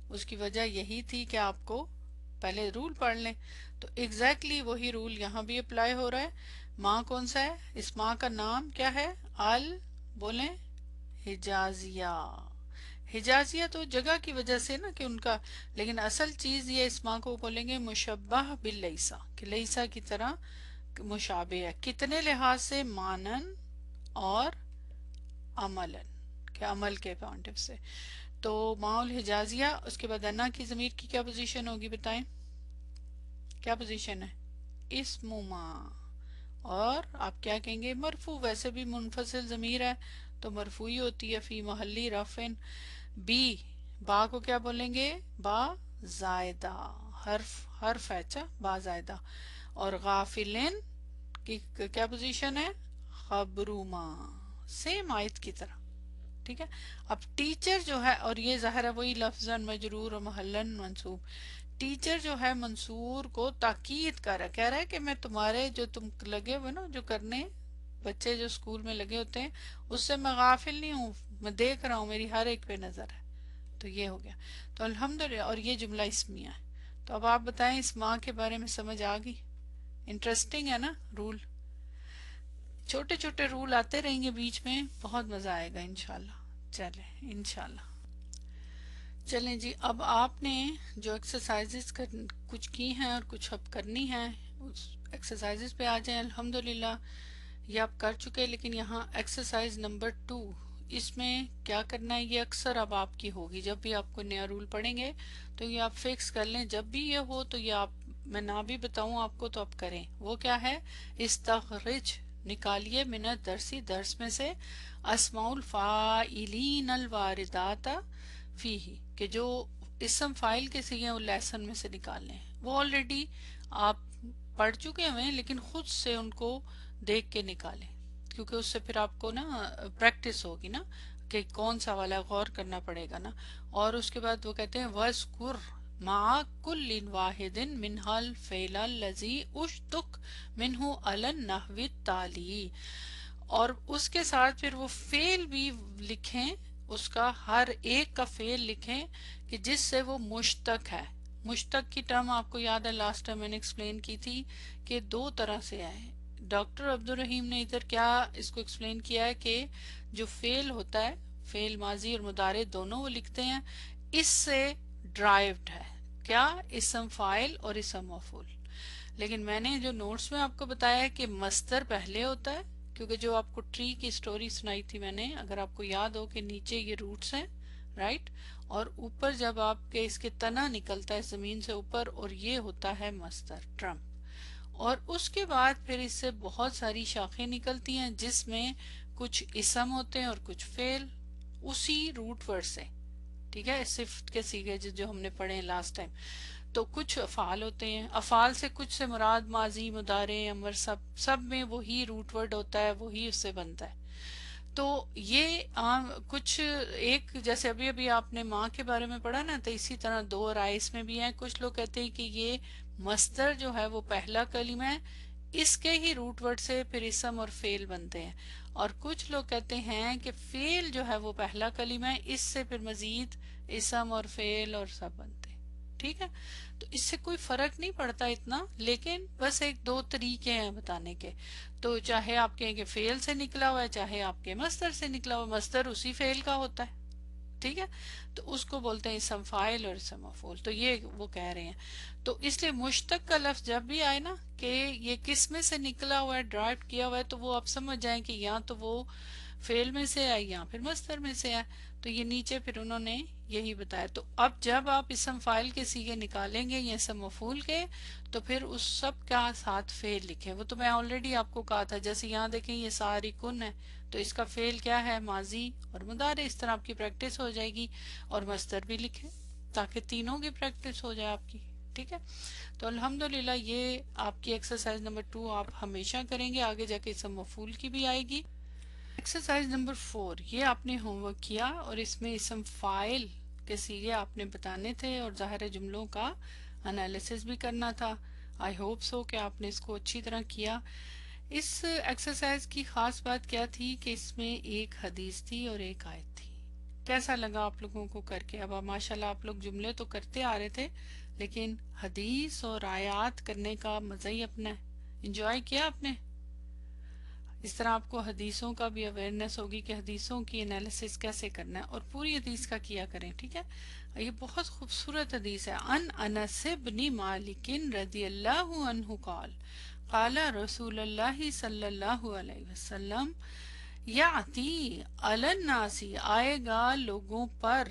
اس کی وجہ یہی تھی کہ آپ کو پہلے رول پڑھ لیں. تو ایگزیکٹلی وہی رول یہاں بھی اپلائی ہو رہا ہے. ماں کون سا ہے؟ اس ماں کا نام کیا ہے؟ بولیں حجازیہ. حجازیہ تو جگہ کی وجہ سے نا کہ ان کا، لیکن اصل چیز یہ اس ماں کو بولیں گے مشبہ باللیسا، کہ لیسا کی طرح مشابہ ہے. کتنے لحاظ سے؟ مانن اور عملن، کہ عمل کے پوائنٹ سے. تو ماں الحجازیہ. اس کے بعد انا کی ضمیر کی کیا پوزیشن ہوگی بتائیں؟ کیا پوزیشن ہے؟ اسم ماں. اور آپ کیا کہیں گے؟ مرفوع. ویسے بھی منفصل ضمیر ہے تو مرفوعی ہوتی ہے، فی محلی رفع. بی با کو کیا بولیں گے؟ با زائدہ، حرف ہے. اچھا، با زائدہ. اور غافلین کی کیا پوزیشن ہے؟ خبر ما، سیم آیت کی طرح. ٹھیک ہے. اب ٹیچر جو ہے، اور یہ ظاہر ہے وہی لفظاً مجرور و محلن منصوب. ٹیچر جو ہے منصور کو تاکید کر رہا ہے، کہہ رہا ہے کہ میں تمہارے جو تم لگے ہوئے نا جو کرنے، بچے جو اسکول میں لگے ہوتے ہیں، اس سے میں غافل نہیں ہوں، میں دیکھ رہا ہوں، میری ہر ایک پہ نظر ہے. تو یہ ہو گیا. تو الحمدللہ. اور یہ جملہ اسمیہ ہے. تو اب آپ بتائیں اس ماں کے بارے میں سمجھ آ گئی؟ انٹرسٹنگ ہے نا رول. چھوٹے چھوٹے رول آتے رہیں گے بیچ میں، بہت مزہ آئے گا انشاءاللہ. چلیں انشاءاللہ. چلیں جی، اب آپ نے جو ایکسرسائزز کچھ کی ہیں اور کچھ اب کرنی ہیں، اس ایکسرسائزز پہ آ جائیں. الحمدللہ یہ آپ کر چکے، لیکن یہاں ایکسرسائز نمبر 2، اس میں کیا کرنا ہے، یہ اکثر اب آپ کی ہوگی. جب بھی آپ کو نیا رول پڑھیں گے تو یہ آپ فکس کر لیں، جب بھی یہ ہو تو یہ آپ، میں نہ بھی بتاؤں آپ کو تو آپ کریں. وہ کیا ہے؟ استخرج، نکالیے، من الدرسی، درس میں سے، اسماء الفاعلین الواردات فیہ، کہ جو اسم فاعل کے سیغے وہ لیسن میں سے نکالنے ہیں. وہ آلریڈی آپ پڑھ چکے ہوئے ہیں، لیکن خود سے ان کو دیکھ کے نکالیں، کیونکہ اس سے پھر آپ کو نا پریکٹس ہوگی نا کہ کون سا والا غور کرنا پڑے گا نا. اور اس کے بعد وہ کہتے ہیں وَاذْكُرْ مَعَ كُلٍّ وَاحِدٍ مِنْهَا الْفِعْلَ الَّذِي اُشْتُقَ مِنْهُ عَلَى النَّحْوِ التَّالِي. اور اس کے ساتھ پھر وہ فعل بھی لکھیں، اس کا ہر ایک کا فعل لکھیں کہ جس سے وہ مشتق ہے. مشتق کی ٹرم آپ کو یاد ہے لاسٹ ٹائم میں نے ایکسپلین کی تھی کہ دو طرح سے ہے. ڈاکٹر عبدالرحیم نے ادھر کیا اس کو ایکسپلین کیا ہے کہ جو فعل ہوتا ہے، فعل ماضی اور مضارع دونوں وہ لکھتے ہیں، اس سے ڈرائیوڈ ہے کیا؟ اسم فاعل اور اسم مفعول۔ لیکن میں نے جو نوٹس میں آپ کو بتایا ہے کہ مصدر پہلے ہوتا ہے، کیونکہ جو آپ کو ٹری کی سٹوری سنائی تھی میں نے، اگر آپ کو یاد ہو کہ نیچے یہ روٹس ہیں رائٹ، اور اوپر جب آپ کے اس کے تنا نکلتا ہے زمین سے اوپر، اور یہ ہوتا ہے مصدر ٹرمپ، اور اس کے بعد پھر اس سے بہت ساری شاخیں نکلتی ہیں جس میں کچھ اسم ہوتے ہیں اور کچھ فعل اسی روٹ ورڈ سے، ٹھیک ہے، صفت کے سیغے جو ہم نے پڑھے ہیں لاسٹ ٹائم۔ تو کچھ افعال ہوتے ہیں، افعال سے کچھ سے مراد ماضی، مضارع، امر، سب میں وہی روٹ ورڈ ہوتا ہے، وہی اس سے بنتا ہے۔ تو یہ کچھ ایک جیسے ابھی ابھی آپ نے ماں کے بارے میں پڑھا نا، تو اسی طرح دو رائے اس میں بھی ہیں۔ کچھ لوگ کہتے ہیں کہ یہ مصدر جو ہے وہ پہلا کلمہ ہے، اس کے ہی روٹ ورڈ سے پھر اسم اور فعل بنتے ہیں، اور کچھ لوگ کہتے ہیں کہ فعل جو ہے وہ پہلا کلمہ ہے، اس سے پھر مزید اسم اور فعل اور سب بنتے ہیں، ٹھیک ہے۔ تو اس سے کوئی فرق نہیں پڑتا اتنا، لیکن بس ایک دو طریقے ہیں بتانے کے۔ تو چاہے آپ کہیں کہ فعل سے نکلا ہوا ہے، چاہے آپ کے مصدر سے نکلا ہوا، مصدر اسی فعل کا ہوتا ہے، ٹھیک ہے، تو اس کو بولتے ہیں اسم فاعل اور اسم مفعول۔ تو یہ وہ کہہ رہے ہیں، تو اس لیے مشتق کا لفظ جب بھی آئے نا کہ یہ کس میں سے نکلا ہوا ہے، ڈرائیو کیا ہوا ہے، تو وہ آپ سمجھ جائیں کہ یا تو وہ فعل میں سے آئے یا پھر مصدر میں سے آئے۔ تو یہ نیچے پھر انہوں نے یہی بتایا۔ تو اب جب آپ اسم فاعل کے سیغے نکالیں گے یا اسم مفعول کے، تو پھر اس سب کا ساتھ فعل لکھیں۔ وہ تو میں آلریڈی آپ کو کہا تھا، جیسے یہاں دیکھیں یہ ساری کن ہے، تو اس کا فعل کیا ہے؟ ماضی اور مضارع۔ اس طرح آپ کی پریکٹس ہو جائے گی، اور مصدر بھی لکھیں تاکہ تینوں کی پریکٹس ہو جائے آپ کی، ٹھیک ہے۔ تو الحمدللہ یہ آپ کی ایکسرسائز نمبر 2 آپ ہمیشہ کریں گے، آگے جا کے اسم مفعول کی بھی آئے گی۔ ایکسرسائز نمبر 4 یہ آپ نے ہوم ورک کیا، اور اس میں اسم فاعل کے سیغے آپ نے بتانے تھے اور ظاہر جملوں کا انالیسس بھی کرنا تھا۔ آئی ہوپ سو کہ آپ نے اس کو اچھی طرح کیا۔ اس ایکسرسائز کی خاص بات کیا تھی کہ اس میں ایک حدیث تھی اور ایک آیت تھی۔ کیسا لگا آپ لوگوں کو کر کے؟ اب ماشاءاللہ آپ لوگ جملے تو کرتے آ رہے تھے، لیکن حدیث اور آیات کرنے کا مزہ ہی اپنا ہے۔ انجوائے کیا آپ نے؟ اس طرح آپ کو حدیثوں کا بھی اویئرنیس ہوگی کہ حدیثوں کی انالیسس کیسے کرنا ہے، اور پوری حدیث کا کیا کریں، ٹھیک ہے۔ یہ بہت خوبصورت حدیث ہے۔ ان انس بن مالک رضی اللہ عنہ قال قال رسول اللہ صلی اللہ علیہ وسلم یاتی علی الناس آئے گا لوگوں پر،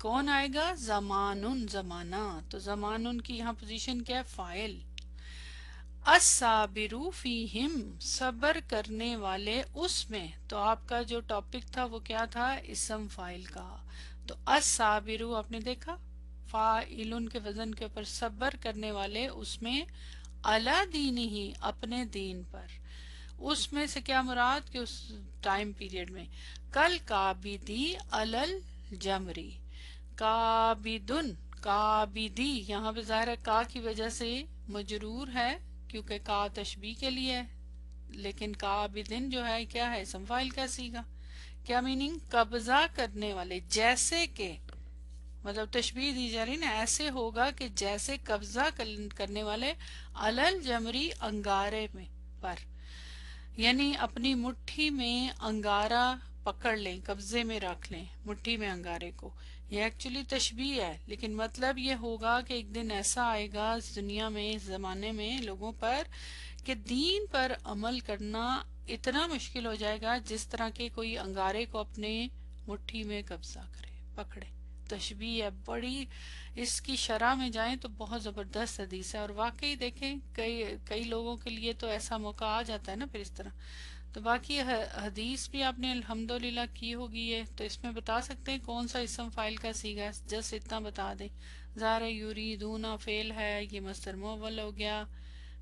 کون آئے گا؟ زمانن، زمانہ۔ تو زمانن کی یہاں پوزیشن کیا ہے؟ فاعل۔ الصابرو فیہم، صبر کرنے والے اس میں، تو آپ کا جو ٹاپک تھا وہ کیا تھا؟ اسم فاعل کا۔ تو الصابرو آپ نے دیکھا فاعلن کے وزن کے اوپر، صبر کرنے والے اس میں، علی دینہ، اپنے دین پر۔ اس میں سے کیا مراد کہ اس ٹائم پیریڈ میں، کل کابدی علی الجمری، کابدن، کابدی یہاں پہ ظاہر ہے کا کی وجہ سے مجرور ہے کیونکہ کا تشبیہ کے لیے ہے، لیکن کابدن جو ہے کیا ہے؟ اسم فاعل کا صیغہ۔ کیا میننگ؟ قبضہ کرنے والے، جیسے کہ، مطلب تشبیہ دی جا رہی نا، ایسے ہوگا کہ جیسے قبضہ کرنے والے علی الجمری، انگارے میں پر، یعنی اپنی مٹھی میں انگارہ پکڑ لیں، قبضے میں رکھ لیں مٹھی میں انگارے کو۔ یہ ایکچولی تشبیہ ہے، لیکن مطلب یہ ہوگا کہ ایک دن ایسا آئے گا اس دنیا میں، اس زمانے میں لوگوں پر، کہ دین پر عمل کرنا اتنا مشکل ہو جائے گا جس طرح کے کوئی انگارے کو اپنے مٹھی میں قبضہ کرے، پکڑے۔ تشبیہ ہے بڑی، اس کی شرح میں جائیں تو بہت زبردست حدیث ہے، اور واقعی دیکھیں کئی لوگوں کے لیے تو ایسا موقع آ جاتا ہے نا پھر اس طرح۔ تو باقی حدیث بھی آپ نے الحمدللہ کی ہوگی ہے، تو اس میں بتا سکتے ہیں کون سا اسم فاعل کا صیغہ ہے؟ جس اتنا بتا دیں، ظاہر یریدون فعل ہے، یہ مصدر مؤول ہو گیا،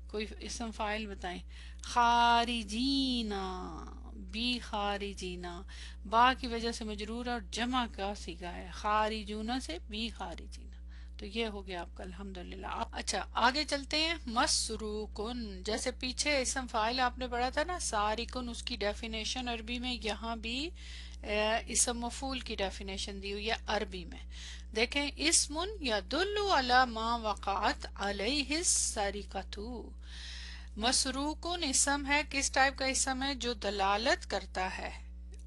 کوئی اسم فاعل بتائیں۔ خارجینا، بی خارجینا، با کی وجہ سے مجرور اور جمع کا صیغہ ہے، خارجونا سے بی خارجینا۔ تو یہ ہو گیا آپ کا الحمدللہ۔ اچھا آگے چلتے ہیں۔ مسروقن، جیسے پیچھے اسم فاعل آپ نے پڑھا تھا نا سارقن، اس کی ڈیفینیشن عربی میں، یہاں بھی اسم مفعول کی ڈیفینیشن دی ہوئی ہے عربی میں۔ دیکھیں، اسم یدل علی ما وقعت علیہ السرقۃ، مسروقن اسم ہے، کس ٹائپ کا اسم ہے؟ جو دلالت کرتا ہے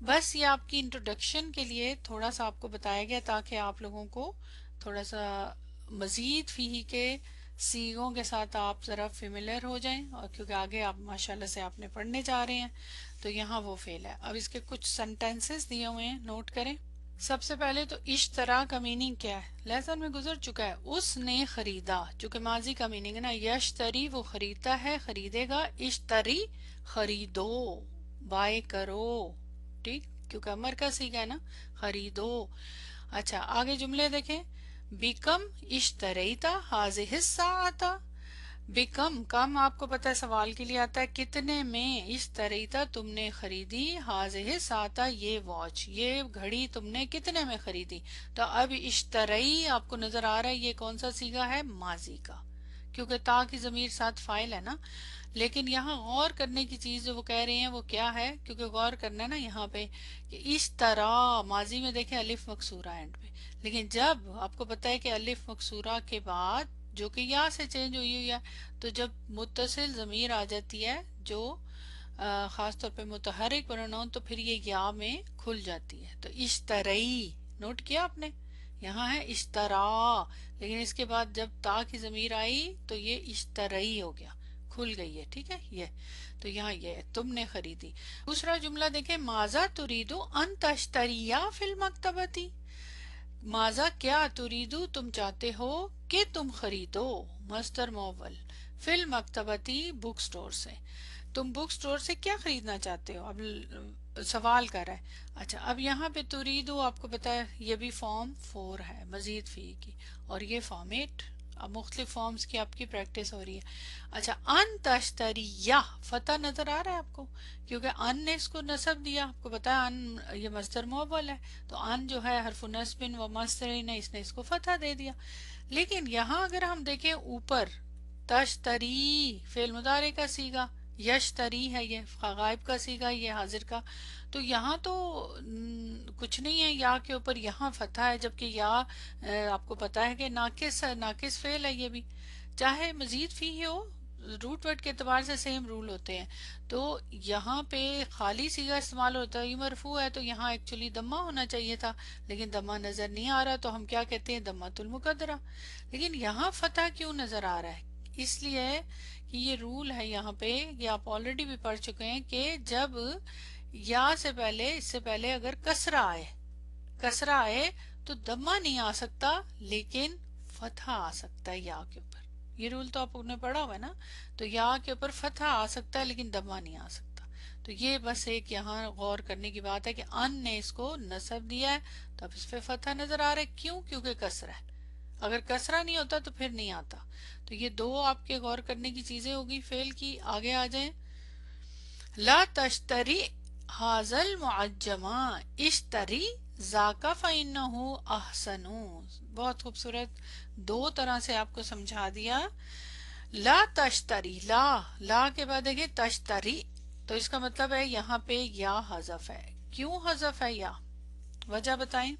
بس یہ آپ کی انٹروڈکشن کے لیے تھوڑا سا آپ کو بتایا گیا تاکہ آپ لوگوں کو تھوڑا سا مزید فیہی کے سیغوں کے ساتھ آپ ذرا فیملیئر ہو جائیں، اور کیونکہ آگے آپ ماشاءاللہ سے آپ نے پڑھنے جا رہے ہیں تو یہاں وہ فعل ہے۔ اب اس کے کچھ سینٹینسز دیے ہوئے ہیں، نوٹ کریں۔ سب سے پہلے تو اشترا کا میننگ کیا ہے، لیسن میں گزر چکا ہے، اس نے خریدا، چونکہ ماضی کا میننگ ہے نا، یشتری وہ خریدتا ہے، خریدے گا، اشتری خریدو، بائے کرو، ٹھیک، کیونکہ امر کا سیگا ہے نا، خریدو۔ اچھا آگے جملے دیکھیں، بیکم اشتریتا حاضح الساعتا، بیکم کم آپ کو پتہ ہے سوال کے لیے آتا ہے کتنے میں، اشتریتا تم نے خریدی، حاضح الساعتا یہ واچ، یہ گھڑی تم نے کتنے میں خریدی۔ تو اب اشتری آپ کو نظر آ رہا ہے یہ کون سا سیگا ہے، ماضی کا، کیونکہ تا کی ضمیر ساتھ فاعل ہے نا۔ لیکن یہاں غور کرنے کی چیز جو وہ کہہ رہے ہیں وہ کیا ہے، کیونکہ غور کرنا ہے نا یہاں پہ کہ اشترا ماضی میں دیکھیں الف مکسورہ اینڈ پہ، لیکن جب آپ کو پتہ ہے کہ الف مکسورہ کے بعد جو کہ یا سے چینج ہوئی ہے، تو جب متصل ضمیر آ جاتی ہے جو خاص طور پہ متحرک پروناؤن، تو پھر یہ یا میں کھل جاتی ہے۔ تو اشترئی نوٹ کیا آپ نے، یہاں ہے اشترا، لیکن اس کے بعد جب تا کی ضمیر آئی تو یہ اشترئی ہو گیا، کھل گئی ہے، ٹھیک ہے یہ۔ تو یہاں یہ ہے، تم نے خریدی۔ دوسرا جملہ دیکھیں، ماذا تریدو ان تشتریا فی المکتبتی، ماذا کیا، تریدو تم چاہتے ہو کہ تم خریدو، مصدر مؤول، فی المکتبتی بک سٹور سے، تم بک سٹور سے کیا خریدنا چاہتے ہو، اب سوال کر رہا ہے۔ اچھا اب یہاں پہ تریدو آپ کو پتا ہے یہ بھی فارم 4 ہے مزید فی کی، اور یہ فارم 8، اب مختلف فارمز کی آپ کی پریکٹس ہو رہی ہے۔ اچھا ان تشتری یا فتح نظر آ رہا ہے آپ کو، کیونکہ ان نے اس کو نصب دیا، آپ کو پتا ہے ان یہ مصدر موول ہے، تو ان جو ہے حرف نصب و مصدر نے اس نے اس کو فتح دے دیا۔ لیکن یہاں اگر ہم دیکھیں اوپر، تشتری فعل مضارع کا سیگا، یشتری ہے یہ غائب کا سیگا، یہ حاضر کا، تو یہاں تو کچھ نہیں ہے، یا کے اوپر یہاں فتح ہے، جبکہ یا آپ کو پتا ہے کہ ناقص فعل ہے، یہ بھی چاہے مزید فی ہی ہو، روٹ ورڈ کے اعتبار سے سیم رول ہوتے ہیں۔ تو یہاں پہ خالی سیگا استعمال ہوتا ہے، یہ مرفوع ہے تو یہاں ایکچولی دمہ ہونا چاہیے تھا، لیکن دمہ نظر نہیں آ رہا، تو ہم کیا کہتے ہیں، دمۃ المقدرہ۔ لیکن یہاں فتح کیوں نظر آ رہا ہے، اس لیے کہ یہ رول ہے یہاں پہ، یہ آپ آلریڈی بھی پڑھ چکے ہیں کہ جب یا سے پہلے، اس سے پہلے اگر کسرہ آئے تو دمہ نہیں آ سکتا لیکن فتح آ سکتا ہے یا کے اوپر، یہ رول تو آپ نے پڑھا ہوا ہے نا، تو یا کے اوپر فتح آ سکتا ہے لیکن دمہ نہیں آ سکتا۔ تو یہ بس ایک یہاں غور کرنے کی بات ہے کہ ان نے اس کو نصب دیا ہے تو اب اس پہ فتح نظر آ رہا ہے، کیوں، کیونکہ کسرہ ہے، اگر کسرہ نہیں ہوتا تو پھر نہیں آتا۔ تو یہ دو آپ کے غور کرنے کی چیزیں ہوگی فعل کی۔ آگے آ جائیں، لا تشتری حاضل المعجمہ اشتری ذاکا فإنہ احسن، بہت خوبصورت، دو طرح سے آپ کو سمجھا دیا۔ لا تشتری، لا کے بعد دیکھیں تشتری، تو اس کا مطلب ہے یہاں پہ یا حذف ہے، کیوں حذف ہے یا، وجہ بتائیں،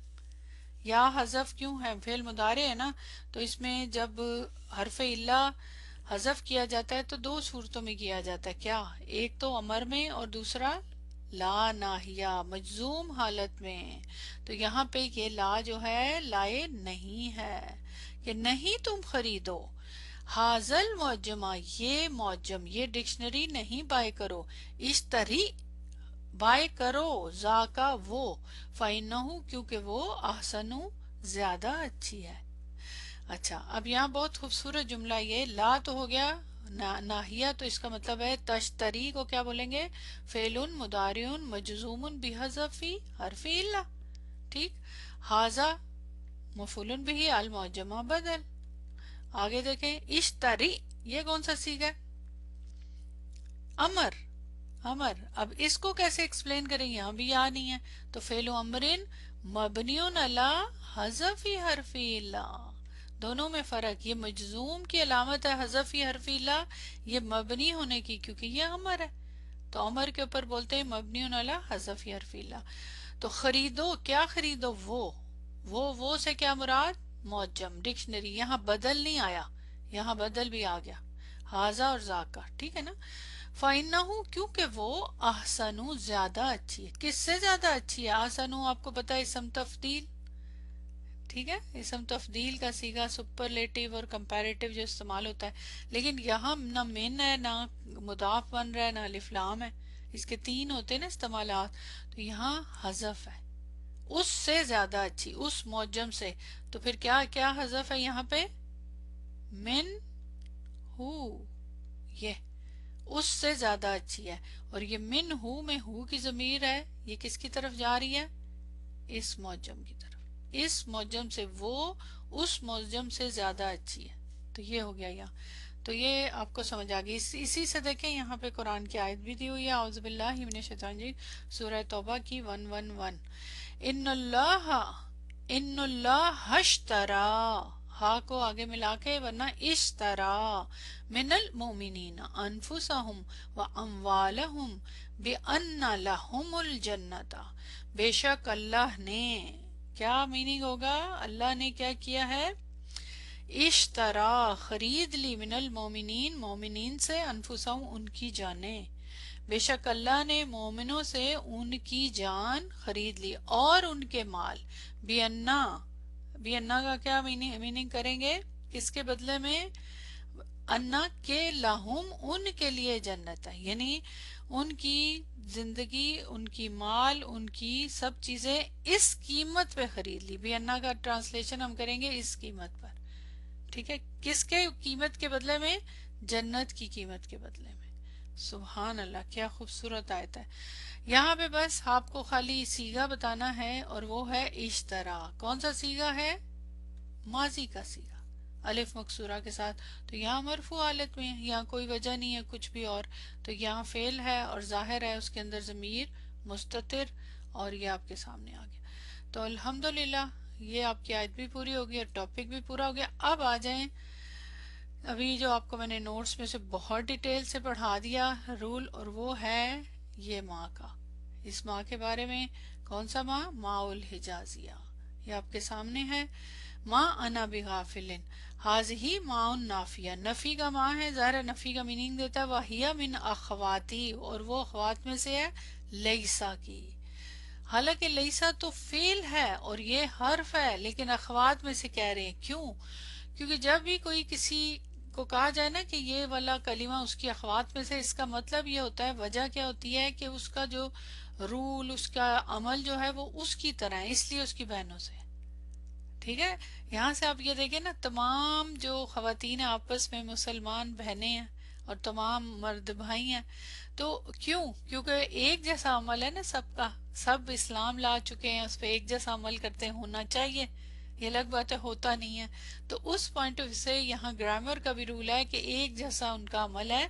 یا حذف کیوں ہے، فعل مضارع ہے نا، تو اس میں جب حرف علا حذف کیا جاتا ہے تو دو صورتوں میں کیا جاتا ہے، کیا، ایک تو امر میں اور دوسرا لا ناہیہ مجزوم حالت میں۔ تو یہاں پہ یہ لا جو ہے لائے نہیں ہے کہ نہیں تم خریدو، حاضل معجمہ یہ معجم، یہ ڈکشنری نہیں بائے کرو، اشتری بائے کرو، ذاکا وہ، فَإِنَّهُ کیونکہ وہ، احسن زیادہ اچھی ہے۔ اچھا اب یہاں بہت خوبصورت جملہ، یہ لا تو ہو گیا ناہیہ، تو اس کا مطلب ہے تشتری کو کیا بولیں گے، فعل مضارع مجزوم بحذف حرف علا، ٹھیک، حاذا مفعول بہ المعجمہ بدل۔ آگے دیکھیں، اشتری یہ کون سا صیغہ ہے، امر، اب اس کو کیسے ایکسپلین کریں، یہاں بھی یا نہیں ہے، تو فعل امرن مبنی علی حذف حرف علا، دونوں میں فرق، یہ مجزوم کی علامت ہے حذف حرف علا، یہ مبنی ہونے کی، کیونکہ یہ امر ہے تو امر کے اوپر بولتے ہیں مبنی علی حذف حرف علا۔ تو خریدو، کیا خریدو، وہ سے کیا مراد، معجم ڈکشنری، یہاں بدل نہیں آیا، یہاں بدل بھی آ گیا، حاضا اور ذاکا، ٹھیک ہے نا۔ فَإِنَّهُ کیونکہ وہ احسنو زیادہ اچھی ہے. کس سے زیادہ اچھی ہے؟ احسنو آپ کو پتا ہے اسم تفضیل، ٹھیک ہے، اسم تفضیل کا صیغہ سپرلیٹیو اور کمپیریٹیو جو استعمال ہوتا ہے، لیکن یہاں نہ من ہے، نہ مضاف بن رہا ہے، نہ الف لام ہے. اس کے تین ہوتے ہیں نا استعمالات، تو یہاں حذف ہے. اس سے زیادہ اچھی، اس معجم سے. تو پھر کیا کیا حذف ہے یہاں پہ؟ من ہو، یہ اس سے زیادہ اچھی ہے. اور یہ من ہو میں ہو کی ضمیر ہے، یہ کس کی طرف جا رہی ہے؟ اس معجم کی طرف. اس معجم سے وہ اس معجم سے زیادہ اچھی ہے. تو یہ ہو گیا یہاں. تو یہ آپ کو سمجھ آ گئی. اسی سے دیکھیں یہاں پہ قرآن کی آیت بھی دی ہوئی ہے، اعوذ باللہ من الشیطان الرجیم، سورہ توبہ کی 111. ان اللہ اشترا، ہا کو آگے ملا کے ورنہ اشترا، من المؤمنین انفسہم و اموالہم بان لہم الجنت، بے شک اللہ نے، کیا میننگ ہوگا؟ اللہ نے کیا کیا ہے؟ اشترا، خرید لی، من المومنین، مومنین سے، انفسہم، ان کی جانیں. بے شک اللہ نے مومنوں سے ان کی جان خرید لی اور ان کے مال. بھی انا کا کیا میننگ کریں گے؟ کس کے بدلے میں؟ انا کے لہم، ان کے لیے جنت ہے، یعنی ان کی زندگی، ان کی مال، ان کی سب چیزیں اس قیمت پہ خرید لی. بھی انا کا ٹرانسلیشن ہم کریں گے اس قیمت پر، ٹھیک ہے. کس کے قیمت کے بدلے میں؟ جنت کی قیمت کے بدلے میں. سبحان اللہ، کیا خوبصورت آیت ہے. یہاں پہ بس آپ کو خالی صیغہ بتانا ہے، اور وہ ہے اشترا. کون سا صیغہ ہے؟ ماضی کا صیغہ، الف مکسورہ کے ساتھ. تو یہاں مرفوع حالت میں ہے، یہاں کوئی وجہ نہیں ہے کچھ بھی اور. تو یہاں فعل ہے اور ظاہر ہے اس کے اندر ضمیر مستتر، اور یہ آپ کے سامنے آ گیا. تو الحمدللہ یہ آپ کی آیت بھی پوری ہوگی اور ٹاپک بھی پورا ہو گیا. اب آ جائیں ابھی جو آپ کو میں نے نوٹس میں سے بہت ڈیٹیل سے پڑھا دیا رول، اور وہ ہے یہ ماں کا. اس ماں کے بارے میں، کون سا ماں؟ ماء الحجازیہ، یہ آپ کے سامنے ہے. ماں انا بغافلن، ہاذہی ماء نافیہ، نفی کا ماں ہے، ظاہر نفی کا میننگ دیتا ہے. وہیہ من اخواتی، اور وہ اخوات میں سے ہے لیسا کی. حالانکہ لیسا تو فعل ہے اور یہ حرف ہے، لیکن اخوات میں سے کہہ رہے ہیں. کیوں؟ کیونکہ جب بھی کوئی کسی کو کہا جائے نا کہ یہ والا کلمہ اس کی اخوات میں سے، اس کا مطلب یہ ہوتا ہے، وجہ کیا ہوتی ہے کہ اس کا جو رول، اس کا عمل جو ہے وہ اس کی طرح ہے، اس لیے اس کی بہنوں سے. ٹھیک ہے. یہاں سے آپ یہ دیکھیں نا، تمام جو خواتین آپس میں مسلمان بہنیں ہیں اور تمام مرد بھائی ہیں. تو کیوں؟ کیونکہ ایک جیسا عمل ہے نا سب کا، سب اسلام لا چکے ہیں، اس پہ ایک جیسا عمل کرتے ہونا چاہیے. یہ الگ بات ہے، ہوتا نہیں ہے. تو اس پوائنٹ آف سے یہاں گرامر کا بھی رول ہے کہ ایک جیسا ان کا عمل ہے.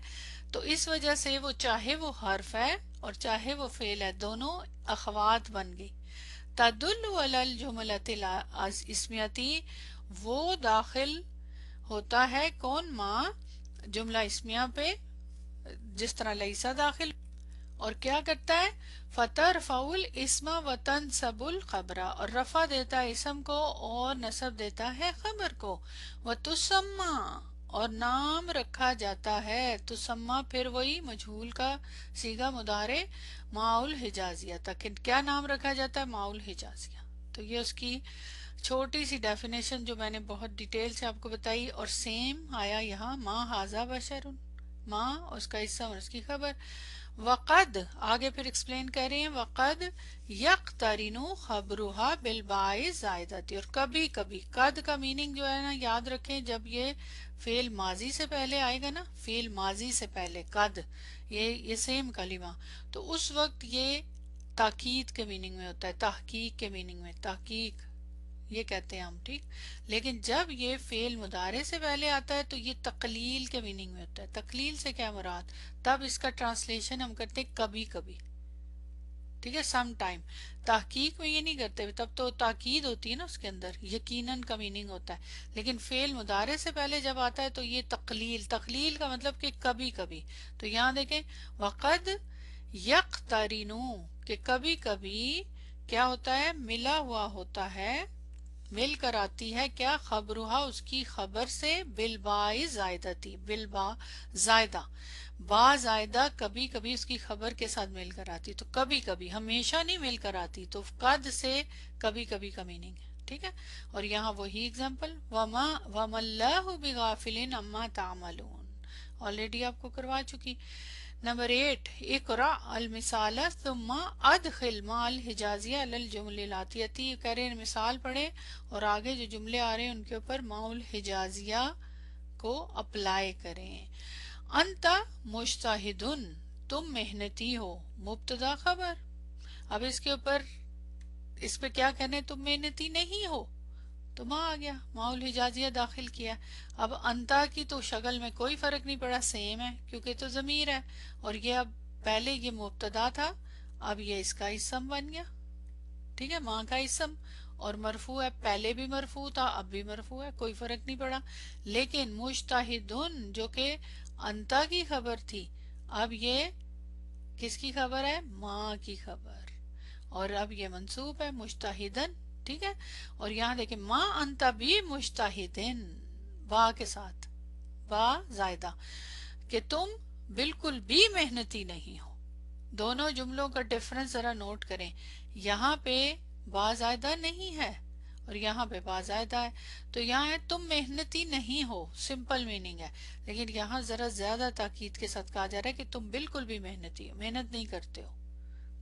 تو اس وجہ سے وہ چاہے وہ حرف ہے اور چاہے وہ فعل ہے، دونوں اخوات بن گئی. تدل علی الجملۃ الاسمیتی، وہ داخل ہوتا ہے کون؟ ماں، جملہ اسمیہ پہ، جس طرح لیسا داخل. اور کیا کرتا ہے؟ فترفع الاسم وتنصب الخبر، اور رفع دیتا ہے اسم کو اور نصب دیتا ہے خبر کو. وتسمى، اور نام رکھا جاتا ہے. تسمى پھر وہی مجہول کا صیغہ مضارع ماء الحجازیہ تک. کیا نام رکھا جاتا ہے؟ ماء الحجازیہ. تو یہ اس کی چھوٹی سی ڈیفینیشن جو میں نے بہت ڈیٹیل سے آپ کو بتائی. اور سیم آیا یہاں ما ھذا بشر، ماں اس کا اسم اور اس کی خبر. وقد، آگے پھر ایکسپلین کر رہے ہیں، وقد یقترن خبرها بالباء زائدۃ، اور کبھی کبھی قد کا میننگ جو ہے نا یاد رکھیں، جب یہ فعل ماضی سے پہلے آئے گا نا، فعل ماضی سے پہلے قد، یہ سیم کلمہ، تو اس وقت یہ تاکید کے میننگ میں ہوتا ہے، تحقیق کے میننگ میں، تحقیق یہ کہتے ہیں ہم، ٹھیک. لیکن جب یہ فعل مضارع سے پہلے آتا ہے تو یہ تقلیل کے میننگ میں ہوتا ہے. تقلیل سے کیا مراد؟ تب اس کا ٹرانسلیشن ہم کرتے ہیں کبھی کبھی، ٹھیک ہے، سم ٹائم. تحقیق میں یہ نہیں کرتے، تب تو تاکید ہوتی ہے نا اس کے اندر، یقیناً کا میننگ ہوتا ہے. لیکن فعل مضارع سے پہلے جب آتا ہے تو یہ تقلیل، تقلیل کا مطلب کہ کبھی کبھی. تو یہاں دیکھیں وقد یقترنو، کہ کبھی کبھی کیا ہوتا ہے؟ ملا ہوا ہوتا ہے، مل کر آتی ہے کیا؟ خبرها، اس کی خبر سے، بالباء زائدتی، بالباء زائدہ، با زائدہ کبھی کبھی اس کی خبر کے ساتھ مل کر آتی، تو کبھی کبھی، ہمیشہ نہیں مل کر آتی، تو قد سے کبھی کبھی کا میننگ ہے، ٹھیک ہے. اور یہاں وہی اگزامپل وَمَا اللَّهُ بِغَافِلٍ عَمَّا تَعْمَلُونَ، آلریڈی آپ کو کروا چکی. نمبر 8، اقرا المثال ثم ادخل مع الحجازیہ علی الجمل الاتیتی، کہہ رہے ہیں مثال پڑھیں اور آگے جو جملے آ رہے ہیں ان کے اوپر مع الحجازیہ کو اپلائی کریں. انت مجتہدن، تم محنتی ہو، مبتدا خبر. اب اس کے اوپر اس پہ کیا کہنے، تم محنتی نہیں ہو، تو ماں آ گیا، ماں الحجازیہ داخل کیا. اب انتا کی تو شکل میں کوئی فرق نہیں پڑا، سیم ہے کیونکہ تو ضمیر ہے، اور یہ اب پہلے یہ مبتدا تھا، اب یہ اس کا اسم بن گیا، ٹھیک ہے، ماں کا اسم، اور مرفوع ہے، پہلے بھی مرفوع تھا اب بھی مرفوع ہے، کوئی فرق نہیں پڑا. لیکن مجتہدن جو کہ انتا کی خبر تھی، اب یہ کس کی خبر ہے، ماں کی خبر، اور اب یہ منصوب ہے مجتہدن، ٹھیک ہے. اور یہاں دیکھیں ما انت بھی مجتہدن، با کے ساتھ، با زائدہ، کہ تم بالکل بھی محنتی نہیں ہو. دونوں جملوں کا ڈفرنس ذرا نوٹ کریں، یہاں پہ با زائدہ نہیں ہے اور یہاں پہ با زائدہ ہے، تو یہاں ہے تم محنتی نہیں ہو، سمپل میننگ ہے، لیکن یہاں ذرا زیادہ تاکید کے ساتھ کہا جا رہا ہے کہ تم بالکل بھی محنتی ہو، محنت نہیں کرتے ہو،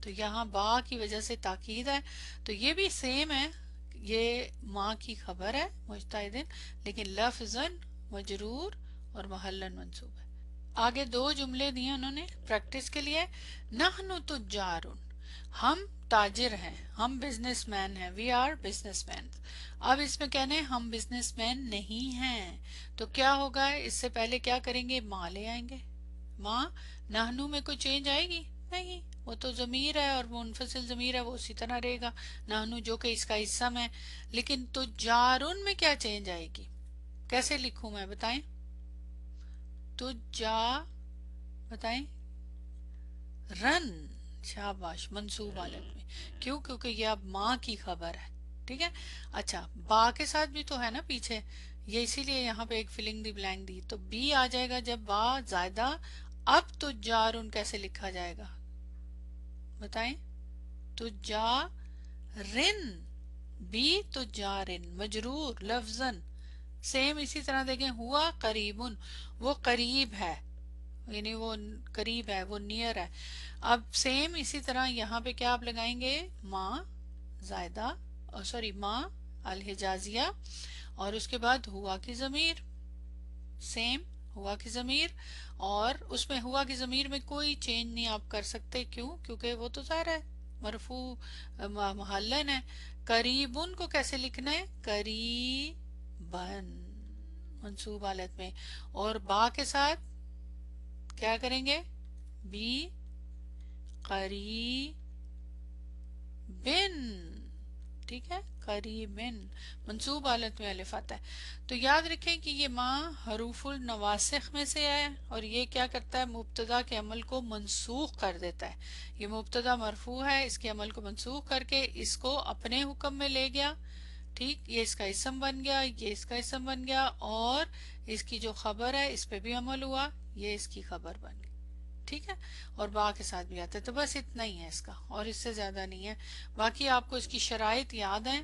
تو یہاں با کی وجہ سے تاکید ہے. تو یہ بھی سیم ہے، یہ ماں کی خبر ہے مجتہدن، لیکن لفظاً مجرور اور محلاً منصوب ہے. آگے دو جملے دیے انہوں نے پریکٹس کے لیے. نحن تجارن، ہم تاجر ہیں، ہم بزنس مین ہیں، وی آر بزنس مین. اب اس میں کہنے ہیں ہم بزنس مین نہیں ہیں، تو کیا ہوگا، اس سے پہلے کیا کریں گے، ماں لے آئیں گے. ماں، نحنو میں کوئی چینج آئے گی نہیں، وہ تو ضمیر ہے اور منفصل ضمیر ہے، وہ اسی طرح رہے گا. نحنو جو کہ اس کا اسم ہے. لیکن تجارن میں کیا چینج آئے گی، کیسے لکھوں میں بتائیں، تجا بتائیں، رن، شاباش، منصوب حالت میں، کیوں، کیونکہ یہ اب ماں کی خبر ہے، ٹھیک ہے. اچھا، با کے ساتھ بھی تو ہے نا پیچھے، یہ اسی لیے یہاں پہ ایک فلنگ دی بلینک دی، تو بی آ جائے گا جب با زائدہ. اب تجارن کیسے لکھا جائے گا بتائیں، تجارن، بی تجارن، مجرور لفظاً، سیم اسی طرح دیکھیں، ہوا قریبن، وہ قریب ہے، یعنی وہ قریب ہے، وہ نیئر ہے. اب سیم اسی طرح یہاں پہ کیا آپ لگائیں گے، ماں زائدہ، سوری ماں الحجازیہ، اور اس کے بعد ہوا کی ضمیر، سیم ہوا کی ضمیر، اور اس میں ہوا کی ضمیر میں کوئی چینج نہیں آپ کر سکتے، کیوں، کیونکہ وہ تو ظاہر ہے مرفوع محلن ہے. قریبن کو کیسے لکھنا ہے، قریبن، منصوب حالت میں، اور با کے ساتھ کیا کریں گے، بی قریبن، ٹھیک ہے، قریبن، منصوب حالت میں الف آتا ہے. تو یاد رکھیں کہ یہ ماں حروف النواسخ میں سے ہے، اور یہ کیا کرتا ہے، مبتدا کے عمل کو منسوخ کر دیتا ہے. یہ مبتدا مرفوع ہے، اس کے عمل کو منسوخ کر کے اس کو اپنے حکم میں لے گیا، ٹھیک، یہ اس کا اسم بن گیا، یہ اس کا اسم بن گیا، اور اس کی جو خبر ہے اس پہ بھی عمل ہوا، یہ اس کی خبر بن گئی، ٹھیک ہے. اور با کے ساتھ بھی آتا ہے. تو بس اتنا ہی ہے اس کا، اور اس سے زیادہ نہیں ہے. باقی آپ کو اس کی شرائط یاد ہیں،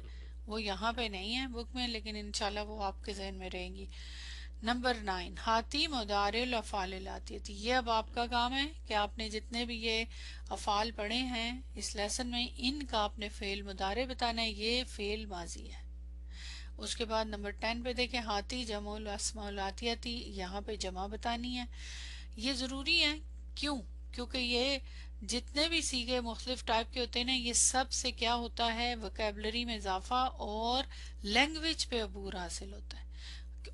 وہ یہاں پہ نہیں ہے بک میں، لیکن انشاءاللہ وہ آپ کے ذہن میں رہیں گی. نمبر 9، ہاتی مضارع الافعال الاتیتی. یہ اب آپ کا کام ہے کہ آپ نے جتنے بھی یہ افعال پڑھے ہیں اس لیسن میں، ان کا آپ نے فعل مضارع بتانا ہے، یہ فعل ماضی ہے. اس کے بعد نمبر 10 پہ دیکھیں، ہاتی جمع الاسماء الاتیتی، یہاں پہ جمع بتانی ہے. یہ ضروری ہے، کیوں، کیونکہ یہ جتنے بھی صیغے مختلف ٹائپ کے ہوتے ہیں نا، یہ سب سے کیا ہوتا ہے، وکیبلری میں اضافہ اور لینگویج پہ عبور حاصل ہوتا ہے.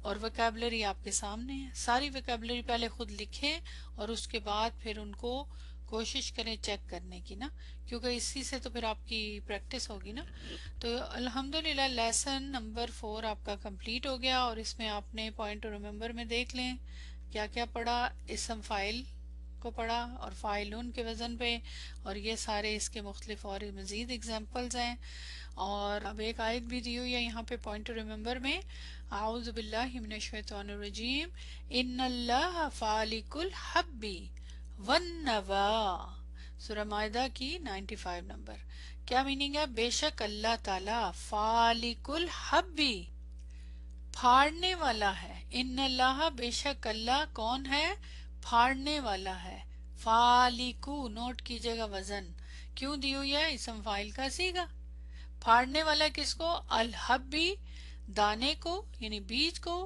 اور وکیبلری آپ کے سامنے ہے، ساری وکیبلری پہلے خود لکھیں اور اس کے بعد پھر ان کو کوشش کریں چیک کرنے کی نا، کیونکہ اسی سے تو پھر آپ کی پریکٹس ہوگی نا. تو الحمدللہ لیسن نمبر 4 آپ کا کمپلیٹ ہو گیا، اور اس میں آپ نے پوائنٹ ٹو ریمبر میں دیکھ لیں کیا کیا پڑھا. اسم فائل کو پڑھا اور فاعلون کے وزن پہ، اور یہ سارے اس کے مختلف اور مزید اگزامپلز ہیں. اور اب ایک آیت بھی دی ہوئی ہے یہاں پہ پوائنٹ ٹو ریمبر میں، اعوذ باللہ من الشیطان الرجیم ان اللہ فالق الحب والنوا، سورہ مائدہ کی 95 نمبر. کیا میننگ ہے؟ بے شک اللہ تعالی فالق الحبی، پھاڑنے والا ہے. ان اللہ، بے شک اللہ کون ہے؟ پھاڑنے والا ہے. فالکو، نوٹ کیجئے گا وزن کیوں دی ہوئی ہے؟ اسم فاعل کا صیغہ. پھاڑنے والا کس کو؟ الحبی، دانے کو یعنی بیج کو،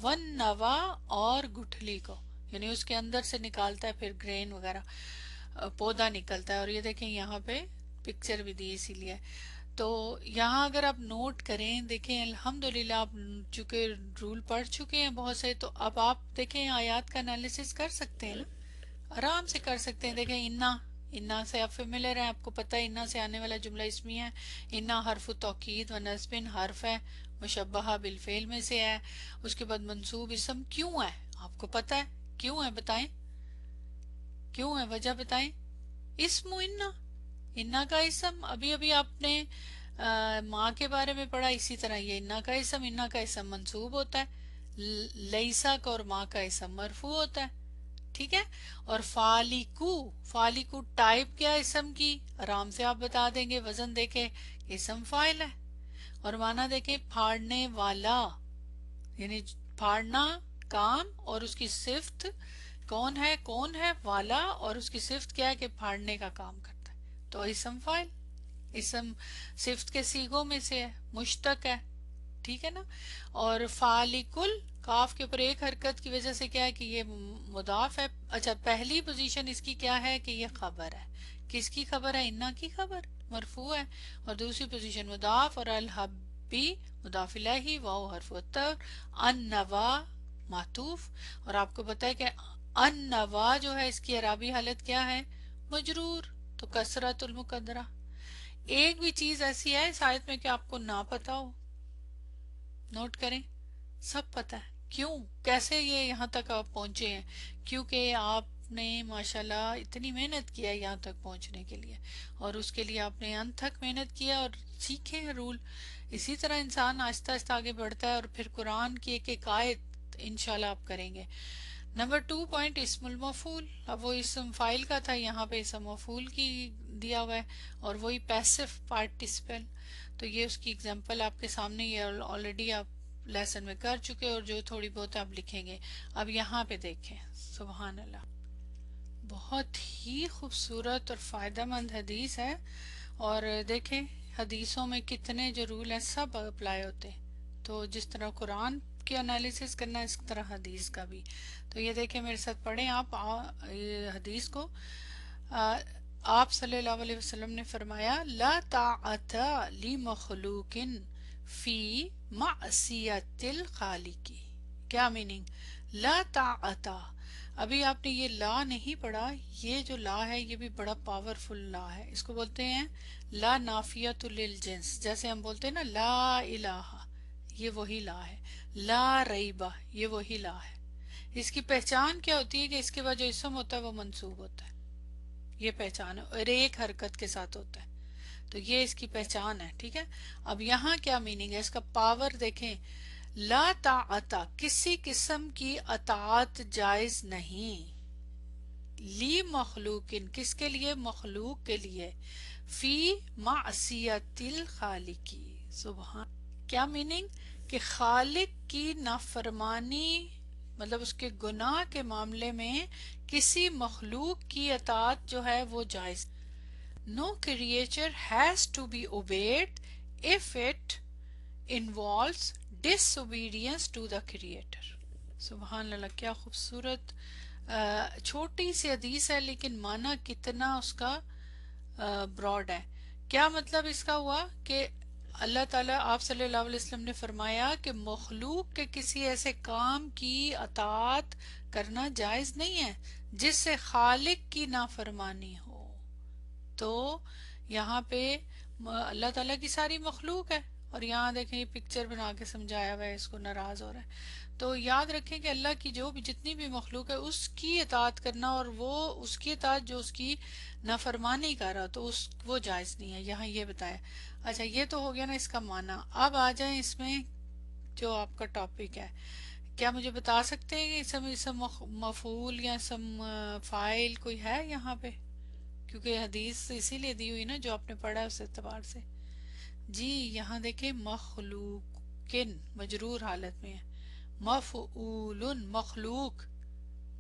ون نوا، اور گٹھلی کو یعنی اس کے اندر سے نکالتا ہے پھر گرین وغیرہ، پودا نکلتا ہے. اور یہ دیکھیں یہاں پہ پکچر بھی دی اسی لیے. تو یہاں اگر آپ نوٹ کریں، دیکھیں الحمدللہ آپ چونکہ رول پڑھ چکے ہیں بہت سے، تو اب آپ دیکھیں آیات کا انالیسس کر سکتے ہیں نا، آرام سے کر سکتے ہیں. دیکھیں انا سے آپ فیملر ہیں، آپ کو پتہ ہے انا سے آنے والا جملہ اسمی ہے. انا حرف توکید و نصب، حرف ہے مشبہہ بالفعل میں سے ہے. اس کے بعد منصوب اسم کیوں ہے؟ آپ کو پتہ ہے کیوں ہے؟ بتائیں کیوں ہے، وجہ بتائیں. اسم انا کا اسم، ابھی آپ نے ماں کے بارے میں پڑھا، اسی طرح یہ انا کا اسم منصوب ہوتا ہے، لیسا کا اور ماں کا اسم مرفوع ہوتا ہے. ٹھیک ہے. اور فالکو ٹائپ کیا اسم کی؟ آرام سے آپ بتا دیں گے، وزن دیکھیں اسم فاعل ہے. اور معنی دیکھیں پھاڑنے والا، یعنی پھاڑنا کام، اور اس کی صفت کون ہے والا، اور اس کی صفت کیا ہے کہ پھاڑنے کا کام کرتا ہے. تو اسم فاعل، اسم صفت کے صیغوں میں سے ہے، مشتق ہے. ٹھیک ہے نا. اور فالکل، کاف کے اوپر ایک حرکت کی وجہ سے کیا ہے کہ یہ مضاف ہے. اچھا، پہلی پوزیشن اس کی کیا ہے کہ یہ خبر ہے. کس کی خبر ہے؟ انا کی خبر، مرفوع ہے. اور دوسری پوزیشن مضاف، اور الحبی مضاف الیہ، واو حرف عطف، النوا معطوف. اور آپ کو پتا ہے کہ النوا جو ہے اس کی اعرابی حالت کیا ہے؟ مجرور. تو کسرۃ المقدرہ. ایک بھی چیز ایسی ہے اس آیت میں کہ آپ کو نہ پتا ہو؟ نوٹ کریں، سب پتا ہے. کیوں؟ کیسے یہ یہاں تک آپ پہنچے ہیں؟ کیونکہ آپ نے ماشاءاللہ اتنی محنت کیا ہے یہاں تک پہنچنے کے لیے، اور اس کے لیے آپ نے انت تک محنت کیا اور سیکھے ہیں رول. اسی طرح انسان آہستہ آہستہ آگے بڑھتا ہے، اور پھر قرآن کی ایک ایک آیت انشاءاللہ آپ کریں گے. نمبر 2 پوائنٹ اسم المفعول. اب وہ اسم فاعل کا تھا، یہاں پہ اسم مفعول کی دیا ہوا ہے، اور وہی پیسو پارٹیسپل. تو یہ اس کی اگزامپل آپ کے سامنے، یہ آلریڈی آپ لیسن میں کر چکے، اور جو تھوڑی بہت آپ لکھیں گے. اب یہاں پہ دیکھیں، سبحان اللہ، بہت ہی خوبصورت اور فائدہ مند حدیث ہے. اور دیکھیں حدیثوں میں کتنے جو رول ہیں سب اپلائی ہوتے ہیں. تو جس طرح قرآن کی انالیسس کرنا، اس طرح حدیث کا بھی. تو یہ دیکھیں میرے ساتھ پڑھیں آپ حدیث کو. آپ صلی اللہ علیہ وسلم نے فرمایا، لا طاعت لمخلوق فی معصیت الخالق. کیا میننگ؟ لا طاعت، ابھی آپ نے یہ لا نہیں پڑھا، یہ جو لا ہے یہ بھی بڑا پاورفل لا ہے. اس کو بولتے ہیں لا نافیت للجنس. جیسے ہم بولتے ہیں نا لا الہ، یہ وہی لا ہے. لا ریبہ، یہ وہی لا ہے. اس کی پہچان کیا ہوتی ہے کہ اس کے بعد جو اسم ہوتا ہے وہ منصوب ہوتا ہے. یہ پہچان ہے، اور ایک حرکت کے ساتھ ہوتا ہے. تو یہ اس کی پہچان ہے. ٹھیک ہے. اب یہاں کیا میننگ ہے اس کا؟ پاور دیکھیں. لا طاعت، کسی قسم کی اطاعت جائز نہیں. لی مخلوق، کس کے لیے؟ مخلوق کے لیے. فی معصیت الخالق، سبحان. کیا میننگ؟ کہ خالق کی نافرمانی، مطلب اس کے گناہ کے معاملے میں کسی مخلوق کی اطاعت جو ہے وہ جائز. No creature has to be obeyed if it involves disobedience to the creator. سبحان اللہ، کیا خوبصورت چھوٹی سی حدیث ہے، لیکن معنی کتنا اس کا براڈ ہے. کیا مطلب اس کا ہوا کہ اللہ تعالیٰ، آپ صلی اللہ علیہ وسلم نے فرمایا کہ مخلوق کے کسی ایسے کام کی اطاعت کرنا جائز نہیں ہے جس سے خالق کی نافرمانی ہو. تو یہاں پہ اللہ تعالیٰ کی ساری مخلوق ہے، اور یہاں دیکھیں یہ پکچر بنا کے سمجھایا ہوا ہے، اس کو ناراض ہو رہا ہے. تو یاد رکھیں کہ اللہ کی جو بھی جتنی بھی مخلوق ہے اس کی اطاعت کرنا، اور وہ اس کی اطاعت جو اس کی نافرمانی کر رہا تو وہ جائز نہیں ہے، یہاں یہ بتایا۔ اچھا یہ تو ہو گیا نا اس کا معنی، اب آ جائیں اس میں جو آپ کا ٹاپک ہے۔ کیا مجھے بتا سکتے ہیں کہ اسم مفعول یا اسم فاعل کوئی ہے یہاں پہ؟ کیونکہ حدیث اسی لیے دی ہوئی نا جو آپ نے پڑھا ہے اس اعتبار سے۔ جی یہاں دیکھیں مخلوقن مجرور حالت میں ہے، مفعول مخلوق،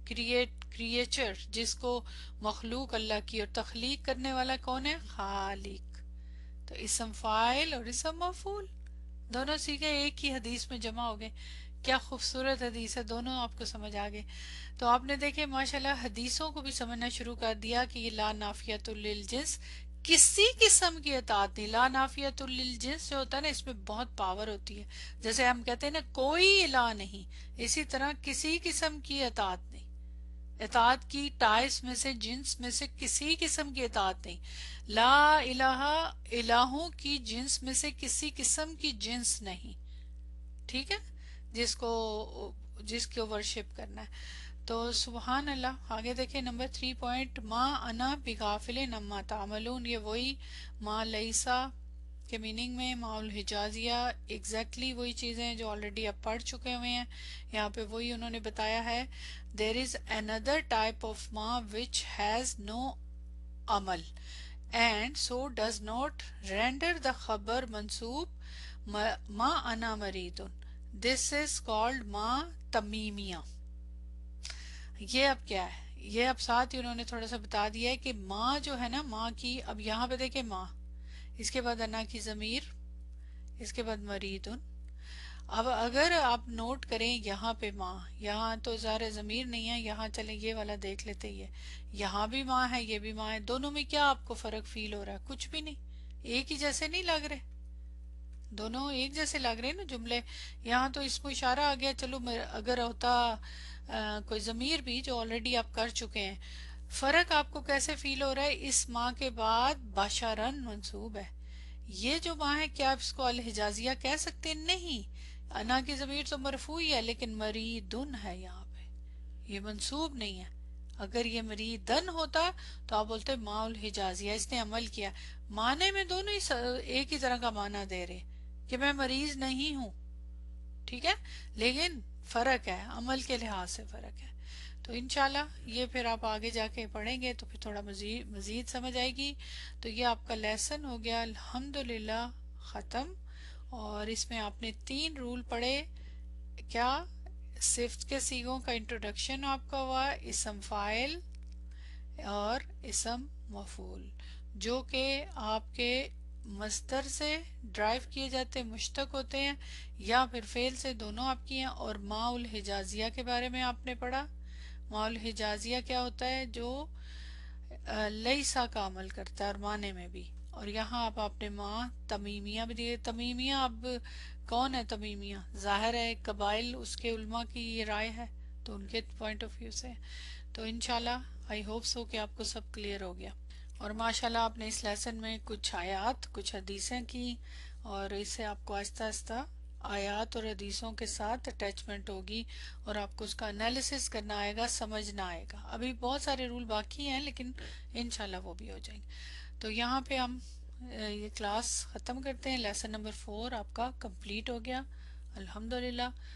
کریچر جس کو مخلوق اللہ کی، اور تخلیق کرنے والا کون ہے؟ خالق۔ تو اسم فاعل اور اسم مفعول دونوں سیکھے ایک ہی حدیث میں جمع ہو گئے۔ کیا خوبصورت حدیث ہے، دونوں آپ کو سمجھ آ گئے۔ تو آپ نے دیکھے ماشاءاللہ حدیثوں کو بھی سمجھنا شروع کر دیا کہ یہ لا نافیۃ للجنس، کسی قسم کی اطاعت نہیں۔ لا نافیۃ للجنس جو ہوتا ہے نا اس میں بہت پاور ہوتی ہے، جیسے ہم کہتے ہیں نا کوئی الہ نہیں، اسی طرح کسی قسم کی اطاعت نہیں۔ اطاعت کی ٹائس میں سے، جنس میں سے کسی قسم کی اطاعت نہیں۔ لا الہ، الہوں کی جنس میں سے کسی قسم کی جنس نہیں، ٹھیک ہے، جس کو ورشپ کرنا ہے۔ تو سبحان اللہ۔ آگے دیکھیں نمبر 3 پوائنٹ، ما انا بغافل عما تعملون، یہ وہی ما لیسا کے میننگ میں ما الحجازیہ ایگزیکٹلی وہی چیزیں جو آلریڈی آپ پڑھ چکے ہوئے ہیں، یہاں پہ وہی انہوں نے بتایا ہے۔ دیر از another type of ما which has no عمل and so does not render the خبر منصوب ما انا مرید، this is called ما تمیمیہ۔ یہ اب کیا ہے، یہ اب ساتھ ہی انہوں نے تھوڑا سا بتا دیا ہے کہ ماں جو ہے نا، ماں کی اب یہاں پہ دیکھیں ماں، اس کے بعد انا کی ضمیر، اس کے بعد مریدن۔ اب اگر آپ نوٹ کریں یہاں پہ ماں، یہاں تو ظاہر ضمیر نہیں ہے، یہاں چلیں یہ والا دیکھ لیتے ہی ہے، یہاں بھی ماں ہے یہ بھی ماں ہے، دونوں میں کیا آپ کو فرق فیل ہو رہا ہے؟ کچھ بھی نہیں، ایک ہی جیسے نہیں لگ رہے، دونوں ایک جیسے لگ رہے ہیں نا جملے۔ یہاں تو اس کو اشارہ آ گیا، چلو اگر ہوتا کوئی ضمیر بھی جو آلریڈی آپ کر چکے ہیں، فرق آپ کو کیسے فیل ہو رہا ہے؟ اس ماں کے بعد باشرن منصوب ہے، یہ جو ماں ہے کیا آپ اس کو الحجازیہ کہہ سکتے ہیں؟ نہیں، انا کی ضمیر تو مرفوع ہی ہے لیکن مریدن ہے یہاں پہ، یہ منصوب نہیں ہے۔ اگر یہ مریدن ہوتا تو آپ بولتے ماں الحجازیہ، اس نے عمل کیا۔ معنی میں دونوں ہی ایک ہی طرح کا معنی دے رہے کہ میں مریض نہیں ہوں، ٹھیک ہے، لیکن فرق ہے، عمل کے لحاظ سے فرق ہے۔ تو انشاءاللہ یہ پھر آپ آگے جا کے پڑھیں گے تو پھر تھوڑا مزید سمجھ آئے گی۔ تو یہ آپ کا لیسن ہو گیا الحمدللہ ختم، اور اس میں آپ نے 3 رول پڑھے۔ کیا؟ صفت کے صیغوں کا انٹروڈکشن آپ کا ہوا، اسم فاعل اور اسم مفعول، جو کہ آپ کے مصدر سے ڈرائیو کیے جاتے مشتق ہوتے ہیں یا پھر فعل سے، دونوں آپ کی ہیں۔ اور ما الحجازیہ کے بارے میں آپ نے پڑھا۔ ما الحجازیہ کیا ہوتا ہے؟ جو لیسا کا عمل کرتا ہے اور معنی میں بھی۔ اور یہاں آپ نے ما تمیمیہ بھی دیے۔ تمیمیہ اب کون ہے تمیمیہ؟ ظاہر ہے قبائل، اس کے علماء کی یہ رائے ہے تو ان کے پوائنٹ آف ویو سے۔ تو انشاءاللہ آئی ہوپ سو کہ آپ کو سب کلیئر ہو گیا، اور ماشاءاللہ آپ نے اس لیسن میں کچھ آیات کچھ حدیثیں کی، اور اس سے آپ کو آہستہ آہستہ آیات اور حدیثوں کے ساتھ اٹیچمنٹ ہوگی، اور آپ کو اس کا انالیسس کرنا آئے گا، سمجھنا آئے گا۔ ابھی بہت سارے رول باقی ہیں لیکن انشاءاللہ وہ بھی ہو جائیں گے۔ تو یہاں پہ ہم یہ کلاس ختم کرتے ہیں۔ لیسن نمبر 4 آپ کا کمپلیٹ ہو گیا الحمدللہ۔